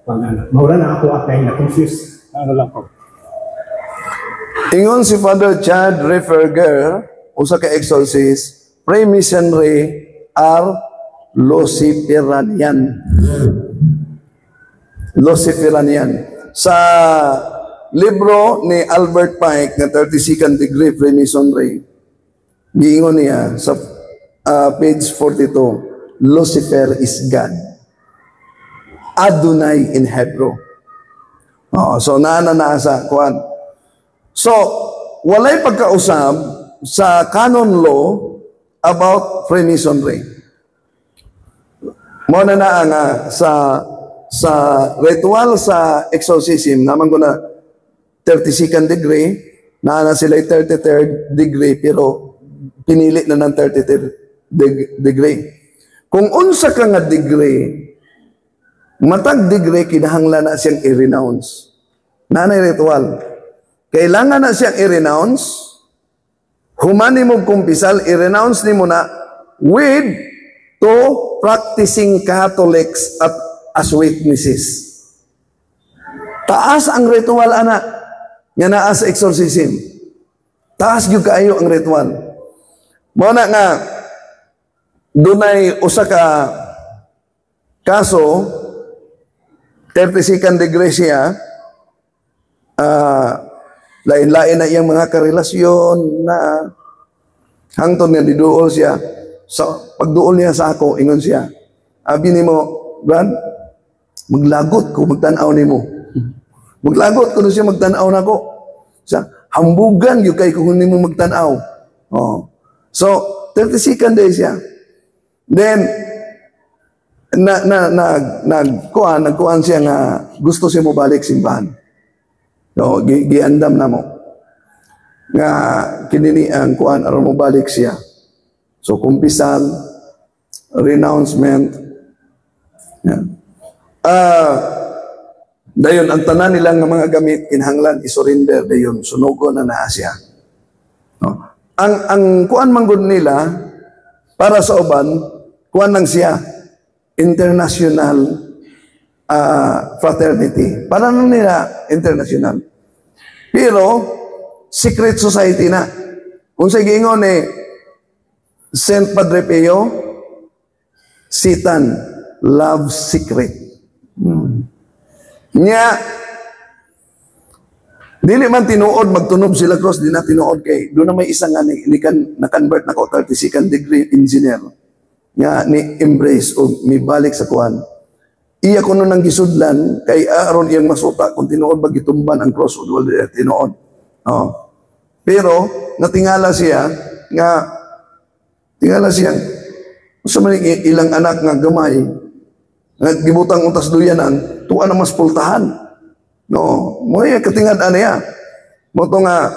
panganak. Maura na ako at na-confuse. Ano lang ko. Ingon si Father Chad Rehberger, usa ka exorcist, Freemasonry are Luciferian. Luciferian. Sa libro ni Albert Pike na 32nd Degree Freemasonry, giingon niya sa page 42, Lucifer is God. Adonai in Hebrew. So naanasa kuan. So, walay pagkausap sa canon law about Freemasonry. Muna na ang sa ritual sa exorcism, naman ko na 32nd degree, na sila 33rd degree, pero pinili na ng 33rd degree. Kung unsa ka nga degree, matag degree, kinahanglan na siyang i-renounce. Nanay ritual. Kailangan na siyang i-renounce, humani mo kumpisal, i-renounce ni mo na with to practicing Catholics as witnesses. Taas ang ritual, anak, nga naa sa exorcism. Taas yung kaayo ang ritual. Muna nga, dunay usa ka kaso, 32nd degree siya, lain-lain na iyang mga karelasyon na hangtod nga diduol siya. So, pagduol niya sa ako, ingon siya, abi ni mo, Brad, maglagot ko, magtanaw ni mo. Maglagot ko na siya, magtanaw na ko. Siya, hambugan yung kay kung hindi mo magtanaw. Oh. So, 32nd day siya. Then, nagkuhan siya nga gusto siya mo balik simbahan. So, giandam na mo. Nga kinini ang kuan aron mo balik siya. So, kumpisal, renouncement. Yan. Dayon, ang tanan nilang mga gamit, kinahanglan, isurrender, dayon, sunugo na naa siya. No? Ang kuan manggod nila, para sa uban, kuan lang siya, international fraternity. Para na nila international. Pero, secret society na. Kung sa giingon ni Saint Padre Pio, Satan loves secret. Nya, Dili man tinuod magtunob sila cross, di na tinuod kay doon na may isang nga ni kan na-convert nako 32nd degree engineer nga ni embrace o mi balik sa kuan. Iya ko nang gisudlan kay aron iyang masuta kung tinuod ba gitumban ang cross o wala tinuod. Oh. Pero natingala siya nga sa man ilang anak nga gamay nga gibutang untas duyanan tuwa na mas pultahan. No, mo yung katingad niya. Mo to nga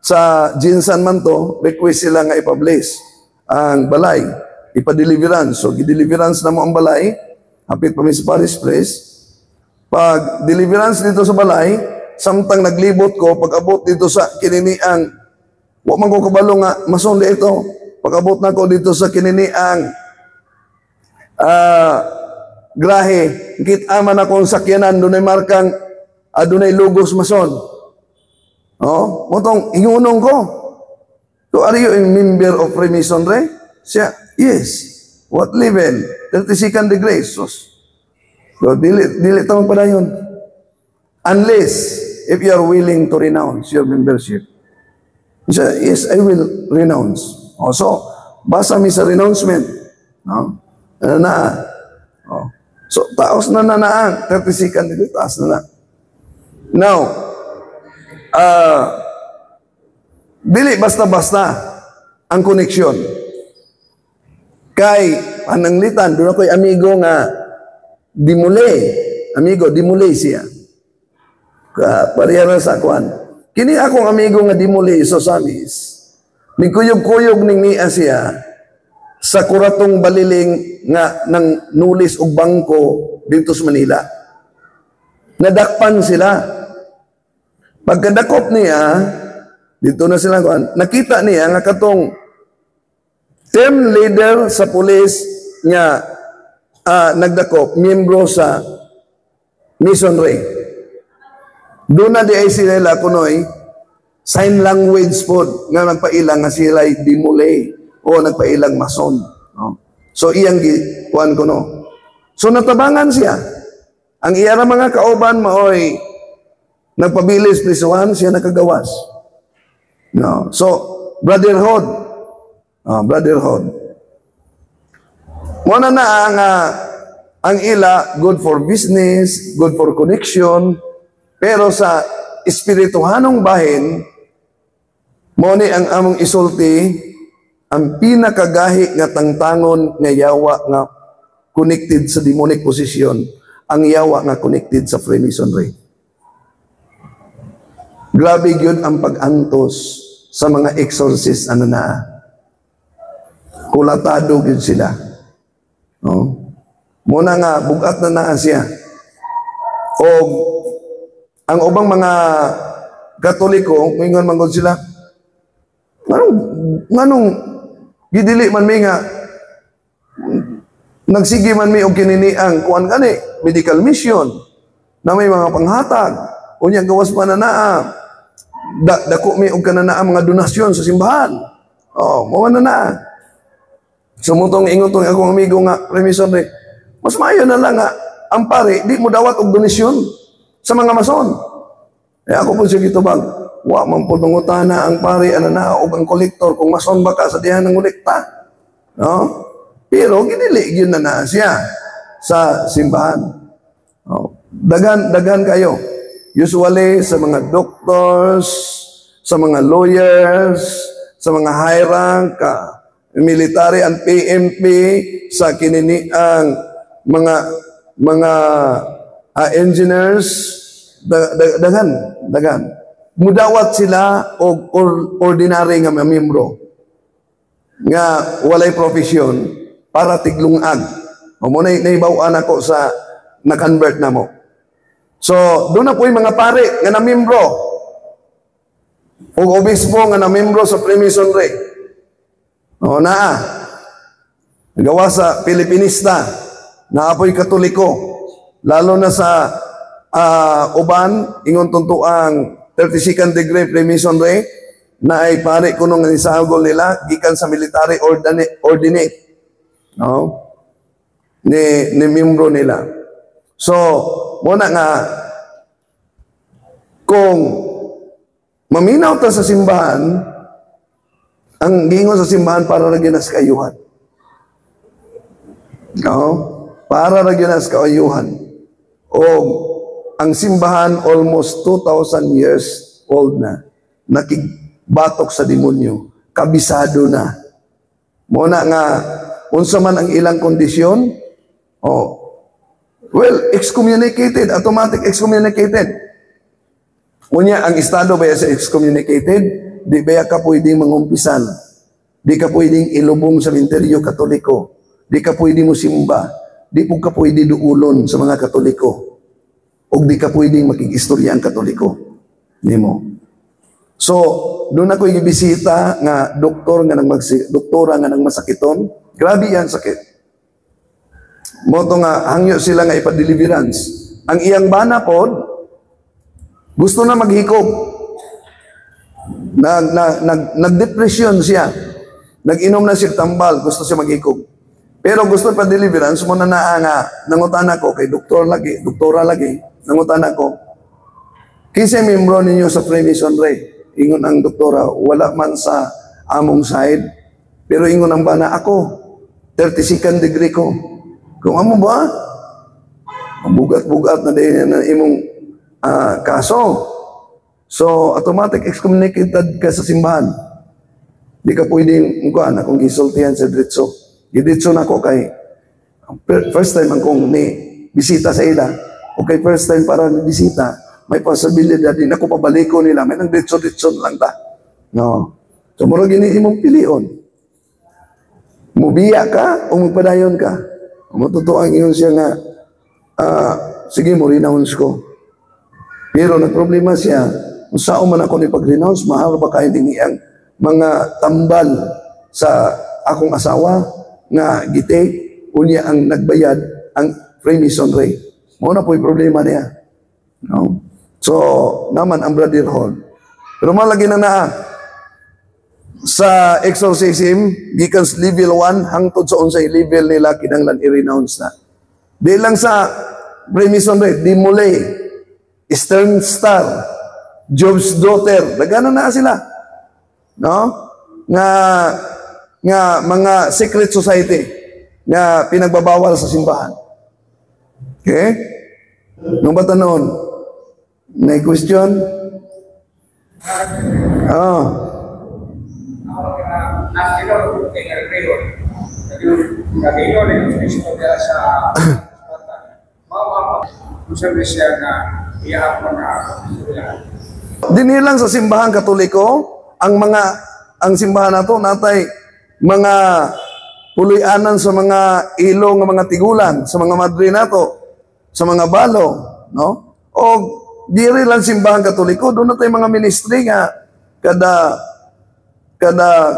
sa Jinsan man to, request sila nga ipublish ang balay, ipa-deliverance. So, gi-deliverance na mo ang balay, hapit pa sa Paris Place. Pag deliverance dito sa balay, samtang naglibot ko, pag abot dito sa kininiang, wa man ko kabalo nga, mason ito. Pag abot na ko dito sa kininiang, grahe, kit-aman akong sakyanan, doon ay markang, adunay logos mason. Oh, motong ingunong ko. So, are you a member of Freemasonry? Siya, yes. What level? 32nd degree. So, dili tawag pa na yun. Unless, if you are willing to renounce your membership. Siya, yes, I will renounce. Oh, so, basa mi sa renouncement. No? Oh. So, taos na ang 32nd degree, taas na. Now, dili basta-basta ang koneksyon. Kay pananglitan, doon ako'y amigo nga dimulay siya. Parehara sa kwan. Kini akong amigo nga dimulay so samis. Nigkuyog-kuyog ning niya siya sa kuratong baliling nga ng nulis og bangko dito sa Manila. Nadakpan sila. Pagkadakop niya, dito na sila, nakita niya nga katong team leader sa pulis nga nagdakop, miyembro sa Masonry. Doon na di ay sila kunoy, sign language po, nga nagpailang nga sila dimulay o nagpailang mason. No? So, iyang kuhan ko no. So, natabangan siya. Ang iyara mga kauban maoy, nagpabilis prisuhan, siya nakagawas. No. So, brotherhood. Brotherhood. Muna na ang ila, good for business, good for connection, pero sa espirituhanong bahin, muna ang among isulti, ang pinakagahi nga tangtangon nga yawa nga connected sa demonic position, ang yawa nga connected sa Freemasonry. Grabe yun ang pag-antos sa mga exorcist kulatado yun sila. No? Muna nga, bugat na siya. O ang ubang mga Katoliko, mingon mangod sila, nganong gidili man may nga, nagsige man may og kininiang kuan gani, medical mission, na may mga panghatag, unyang gawas pa na dako may og kananaa mga donasyon sa simbahan. Oh, mo na. Sumutong ingutong akong amigo nga Freemasonry. Mas maayo na lang nga ang pare di mo dawat og donasyon sa mga mason. Ako po siya gitubag. Wa man po nangutana ang pare na og ang kolektor kung mason ba ka sa dihan ng kolekta. No? Pero ginili gyud na siya sa simbahan. Oh, dagan kayo. Usually, sa mga doctors, sa mga lawyers, sa mga high rank, military and PMP, sa kininiang mga engineers, dagan. Mudawat sila og ordinary nga miyembro nga walay profesyon para tiglungag. O mo naibawan ako sa na-convert na mo. So, doon na po yung mga pare nga na-membro o obispo nga na-membro sa Freemasonry. O nagawa sa Pilipinista, naapoy Katoliko, lalo na sa uban, ingon tuntuang 32nd degree Freemasonry, na ay pare kunong nisagol nila, gikan sa military ordinate. No? Ni membro nila. So, muna nga, kung maminaw ta sa simbahan, ang gingon sa simbahan para ra gyud nas kaayuhan. No? Para ra gyud nas kaayuhan. O ang simbahan almost 2,000 years old na. Nakigbatok sa demonyo. Kabisado na. Muna nga, unsa man ang ilang kondisyon, well, excommunicated, automatic excommunicated. Unya, ang estado ba sa excommunicated, di ba ka pwedeng mangumpisan, di ka pwedeng ilubong sa Ministeryo Katoliko, di ka pwedeng musimba, di po ka pwedeng duulon sa mga Katoliko, o di ka pwedeng makikistorya ang Katoliko. Hindi mo. So, doon ako ibisita nga doktora nga nang masakiton. Grabe yan sakit. Moto nga hangyo sila nga ipa-deliverance. Ang iyang bana pod gusto na maghikog. Nag-depression siya. Nag-inom na siya tambal, gusto siya maghikog. Pero gusto pa deliverance mo na nga nangutana ko kay doktora lagi, nangutana ko. Kinsa membro ninyo sa Freemasonry? Ingon ang doktora, wala man sa among side, pero ingon ang bana, ako, 32nd degree ko. Kung amo ba, bugat-bugat na din na imong kaso. So, automatic excommunicated ka sa simbahan. Di ka pwedeng, akong gisultihan sa diretso. Diretso na ako kay, first time akong ni bisita sa ila, o kay first time para ni bisita, may possibility din ako pabaliko nila. May nang ditso-ditso lang ta. No. So, mura gini imong pilion. Mubiya ka o magpadayon ka. Matutuang yun siya nga, sige mo, renounce ko. Pero nagproblema siya, kung saan man ako ni pag-renounce, mahal ba kayo din iyang mga tambal sa akong asawa nga gite, unya ang nagbayad ang Freemasonry. Muna po yung problema niya. No? So, naman ang Brother Hall. Pero malagi na sa exorcism, gikan sa level 1, hangtod sa unsay level nila, kinanglan i-renounce na. Di lang sa Freemasonry, di muli, Eastern Star, Job's Daughter, nagano na sila. No? Nga mga secret society na pinagbabawal sa simbahan. Okay? Nung bata noon, may question? Dinhi lang sa simbahan Katoliko, ang simbahan nato natay mga puloy-anan sa mga ilong ng mga tigulan, sa mga madre nato, sa mga balo, no? O diri lang simbahan Katoliko, doon na tayo mga ministry nga kada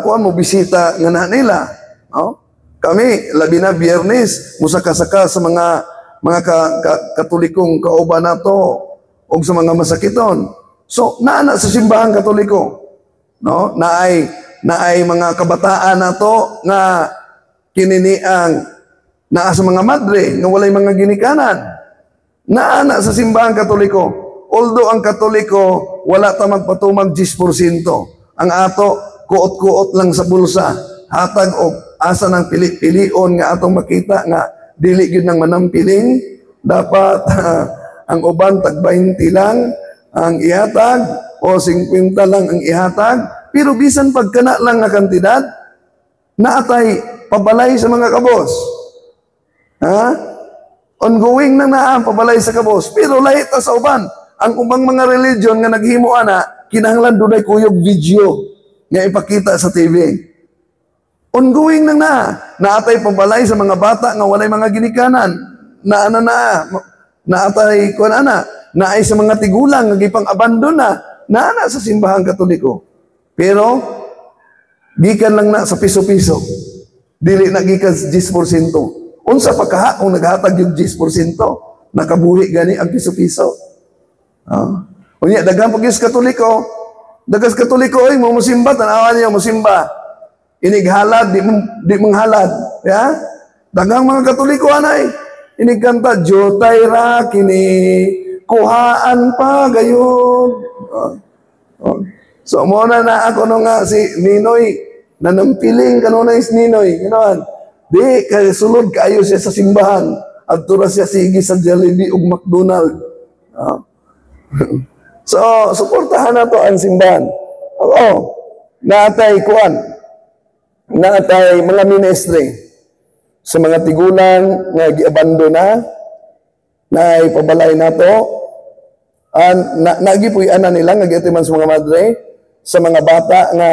kuan mo bisita nga na nila, no? Kami labi na Biyernes musaka-saka sa mga Katolikong kauban nato o sa mga masakiton. So naana sa simbahan Katoliko, no? Naay mga kabataan nato nga kininiang naa sa mga madre nga walay mga ginikanan. Naana sa simbahan Katoliko. Although ang Katoliko, wala ta magpatumag 10%. Ang ato, kuot-kuot lang sa bulsa. Hatag o asa ng pili-pilion nga atong makita nga dili gyud nang manampiling. Dapat ang uban tag 20 lang ang ihatag o 50 lang ang ihatag. Pero bisan pagkana lang nga kantidad, naatay pabalay sa mga kabos. Ha? Ongoing na ang pabalay sa kabos. Pero lahi ta sa uban. Ang ubang mga religion nga naghimo ana, kinahanglan dunay kuyog video nga ipakita sa TV. Ongoing na naatay pabalay sa mga bata nga walay mga ginikanan. Naatay kuan naay sa mga tigulang nga gipang abandon na sa simbahan Katoliko. Pero gikan lang na sa piso-piso. Dili na gikan 10%. Unsa pa kaha kung naghatag yung 10%, nakabuhi gani ang piso-piso. Unya daghang pagis Katoliko, dagas Katoliko ay mo musimba tanawan niya musimba. Inighalad di manghalad, ya? Daghang mga Katoliko anay inigkanta jotay ra kini kuhaan pa gayon. So, muna na ako nung nga si Ninoy, nanampiling kanunay si Ninoy. Ganoon. Di, kaya sulod kayo siya sa simbahan. At tura siya sige sa Jollibee ug McDonald. So, suportahan na to ang simbahan. Oo. Naatay kuan. Naatay mga ministry sa mga tigulang nga giabandon na ipabalay na to. Nagipuy-ana nila nga giatiman sa mga madre, sa mga bata nga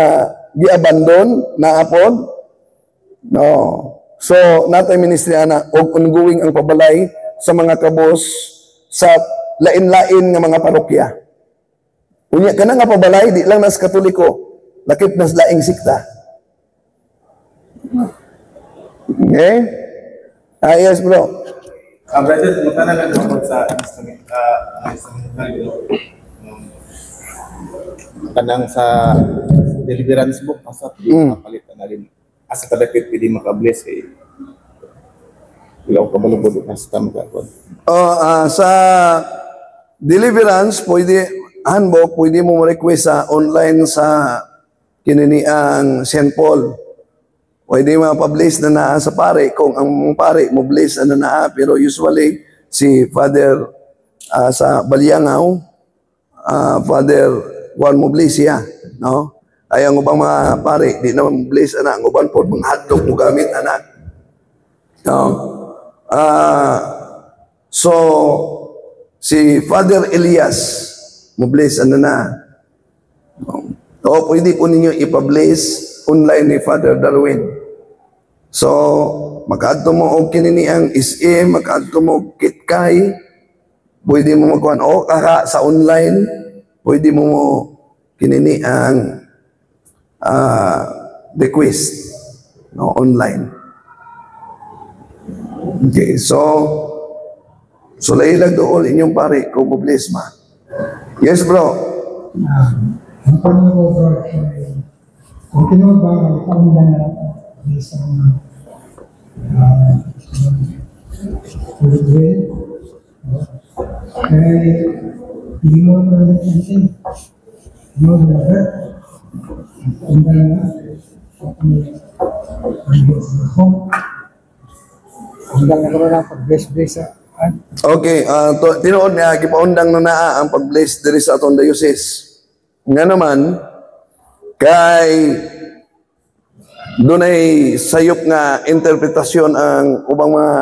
giabandon na apod. No. So, natay ministry ana og ongoing ang pabalay sa mga kabos sa lain-lain nga mga parokya. Unya kana nga pabalay di lang nas Katoliko, lakip nas laing sikta. Okay? Yes, bro. Brother, magkana lang ako sa kanang sa deliverance book asa palitan na rin asa kadakit pwede makabless ilaw kabalubod na sa tamagakon. Sa deliverance, pwede, handbook, pwede mo request sa online sa kininiang St. Paul. Pwede ma-publish na naa sa pare kung ang pare mo bless na naa, pero usually si Father sa Balyangaw, Father Juan mo bless siya, no? Ay ang ubang mga pare di na bless ana, ang uban pod mga hotdog mo gamit ana. No? So si Father Elias mo bless ano na. O pwede po ninyo ipa-bless online ni Father Darwin. So makaadto mo og kinini ang SM, makaadto mo og kitkay, pwede mo magkuhan o kaka sa online, pwede mo kinini ang request no online. Okay, so lailag doon inyong pare kung bless ma. Yes, bro. Ang tanong ko, bro, kung tinawag ba ang kaundan na isang kulitwin, ay hindi mo na rin natin. Hindi mo na rin. Ang kaundan na hanggang na rin ang pag-bless-bless sa Okay, tinuod niya, kipaundang na naa ang pag-bless diri sa atong diocese. Nga naman, kay doon ay sayop nga interpretasyon ang ubang mga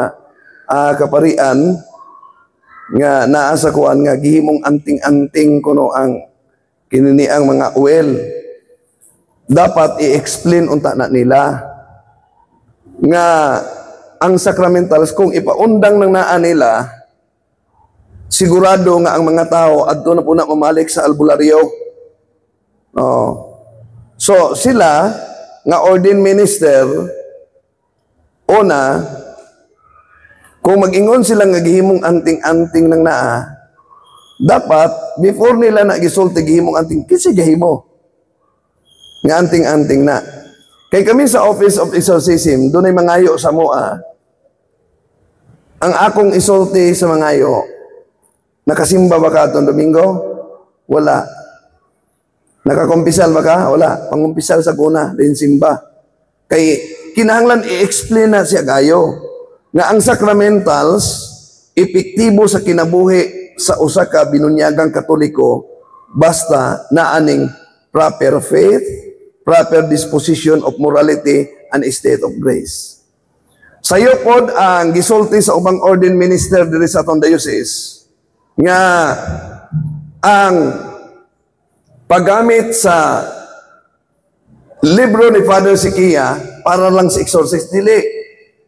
kaparian nga naa sa kuan nga gihimong anting-anting kuno ang kinini ang mga oil. Dapat i-explain unta na nila nga ang sacramentals kung ipaundang ng naa nila, sigurado nga ang mga tao adto na po na mamalik sa albularyo. So sila nga ordained minister, una, kung mag-ingon sila nga gihimong anting-anting ng naa, dapat before nila na gisulti gihimong anting, kasi gihimo nga anting-anting na. Kay kami sa Office of Exorcism, doon ay mangayo sa mua. Ang akong isulti sa mangayo, nakasimba ba ka itong Domingo? Wala. Nakakumpisal ba ka? Wala. Pangumpisal sa kuna, din simba. Kay kinahanglan i-explain na siya gayo nga ang sacramentals epektibo sa kinabuhi sa usa ka binunyagang Katoliko basta naaning proper faith, proper disposition of morality and state of grace. Sayo pod ang gisulti sa ubang ordained minister diri sa atong diocese nga ang paggamit sa libro ni Father Sikia para lang sa exorcist, dili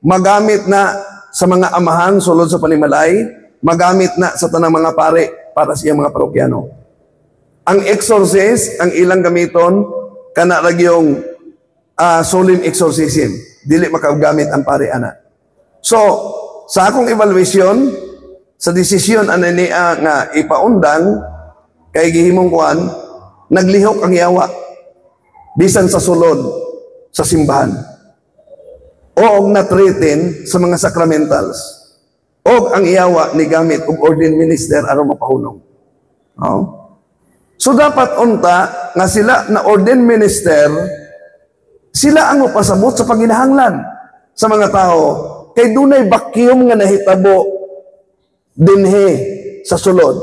magamit na sa mga amahan sulod sa panimalay, magamit na sa tanang mga pare para sa iyang mga parokyano. Ang exorcist, ang ilang gamiton, kana ra yung solemn exorcism, dili makagamit ang pare ana. So, sa akong evaluation, sa desisyon ana niya nga ipaundang kay gihimong kuan, naglihok ang yawa bisan sa sulod sa simbahan. O na-threaten sa mga sacramentals. O ang iyawa ni gamit og ordained minister aron mapahunong. So dapat unta nga sila na ordained minister, sila ang mapasabot sa panginahanglan sa mga tao. Kay dunay vacuum nga nahitabo dinhi sa sulod.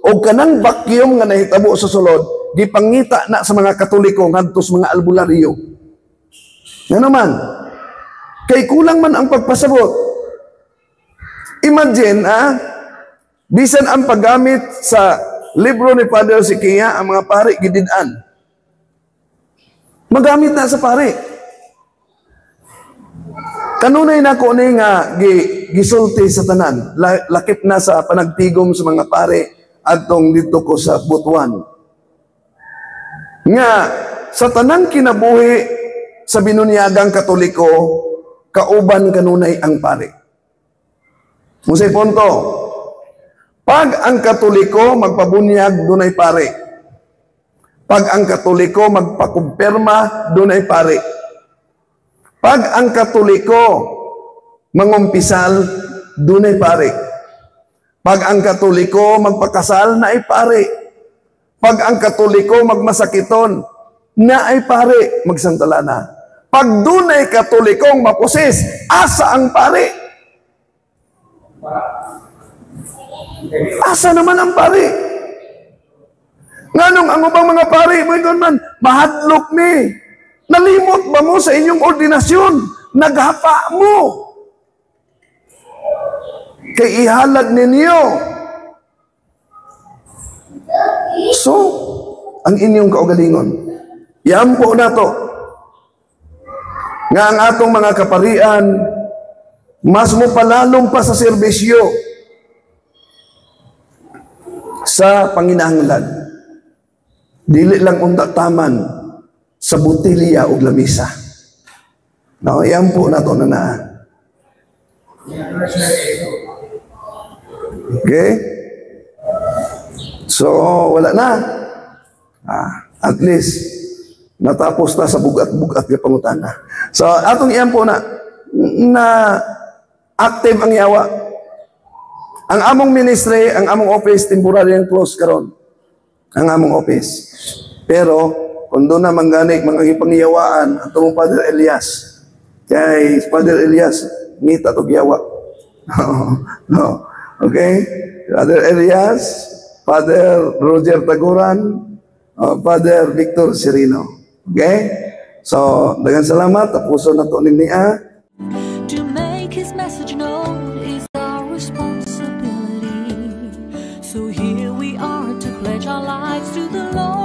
O kanang vacuum nga nahitabo sa sulod, gipangita na sa mga Katoliko ngadto sa mga albularyo. Nga naman, kay kulang man ang pagpasabot. Imagine, bisan ang paggamit sa libro ni Father Sikia, ang mga pari gididan. Magamit na sa pari. Kanunay na ko ni nga gisulti sa tanan. Lakip na sa panagtigom sa mga pari adtong dito ko sa Butuan. Nga sa tanang kinabuhi sa binunyagang Katoliko, kauban kanunay ang pari. Musay punto. Pag ang Katoliko magpabunyag, dunay pari. Pag ang Katoliko magpakumpirma, dunay pari. Pag ang Katoliko mangumpisal, dunay pari. Pag ang Katoliko magpakasal, naay pari. Pag ang Katoliko magmasakiton, naay pari, magsantala na. Pag dunay Katolikong mapusis, asa ang pari? Asa naman ang pari? Nganong ang ubang mga pari, man, mahadlok ni. Nalimot ba mo sa inyong ordinasyon? Naghapa mo. Kay ihalad ninyo. So, ang inyong kaugalingon. Iampo na to. Nga ang atong mga kaparian, mas mo palalong pa sa serbisyo sa panginahanglan. Dili lang unta taman sa butilya o lamisa. No, yan po na to na. Okay? So, wala na. At least, natapos na sa bugat-bugat ng pangutana. So, atong iyan po na active ang yawa. Ang among ministry, ang among office, temporary and close karon. Ang among office. Pero, kung doon na mangganik, mga ipangyawaan, at itong Father Elias. Kay Father Elias, ngita ito giyawa. No. Okay? Father Elias, Father Roger Taguran, Father Victor Serino. Okay? So, daghang salamat. Tapuso na ito niya. To make his message known is our responsibility. So here we are to pledge our lives to the Lord.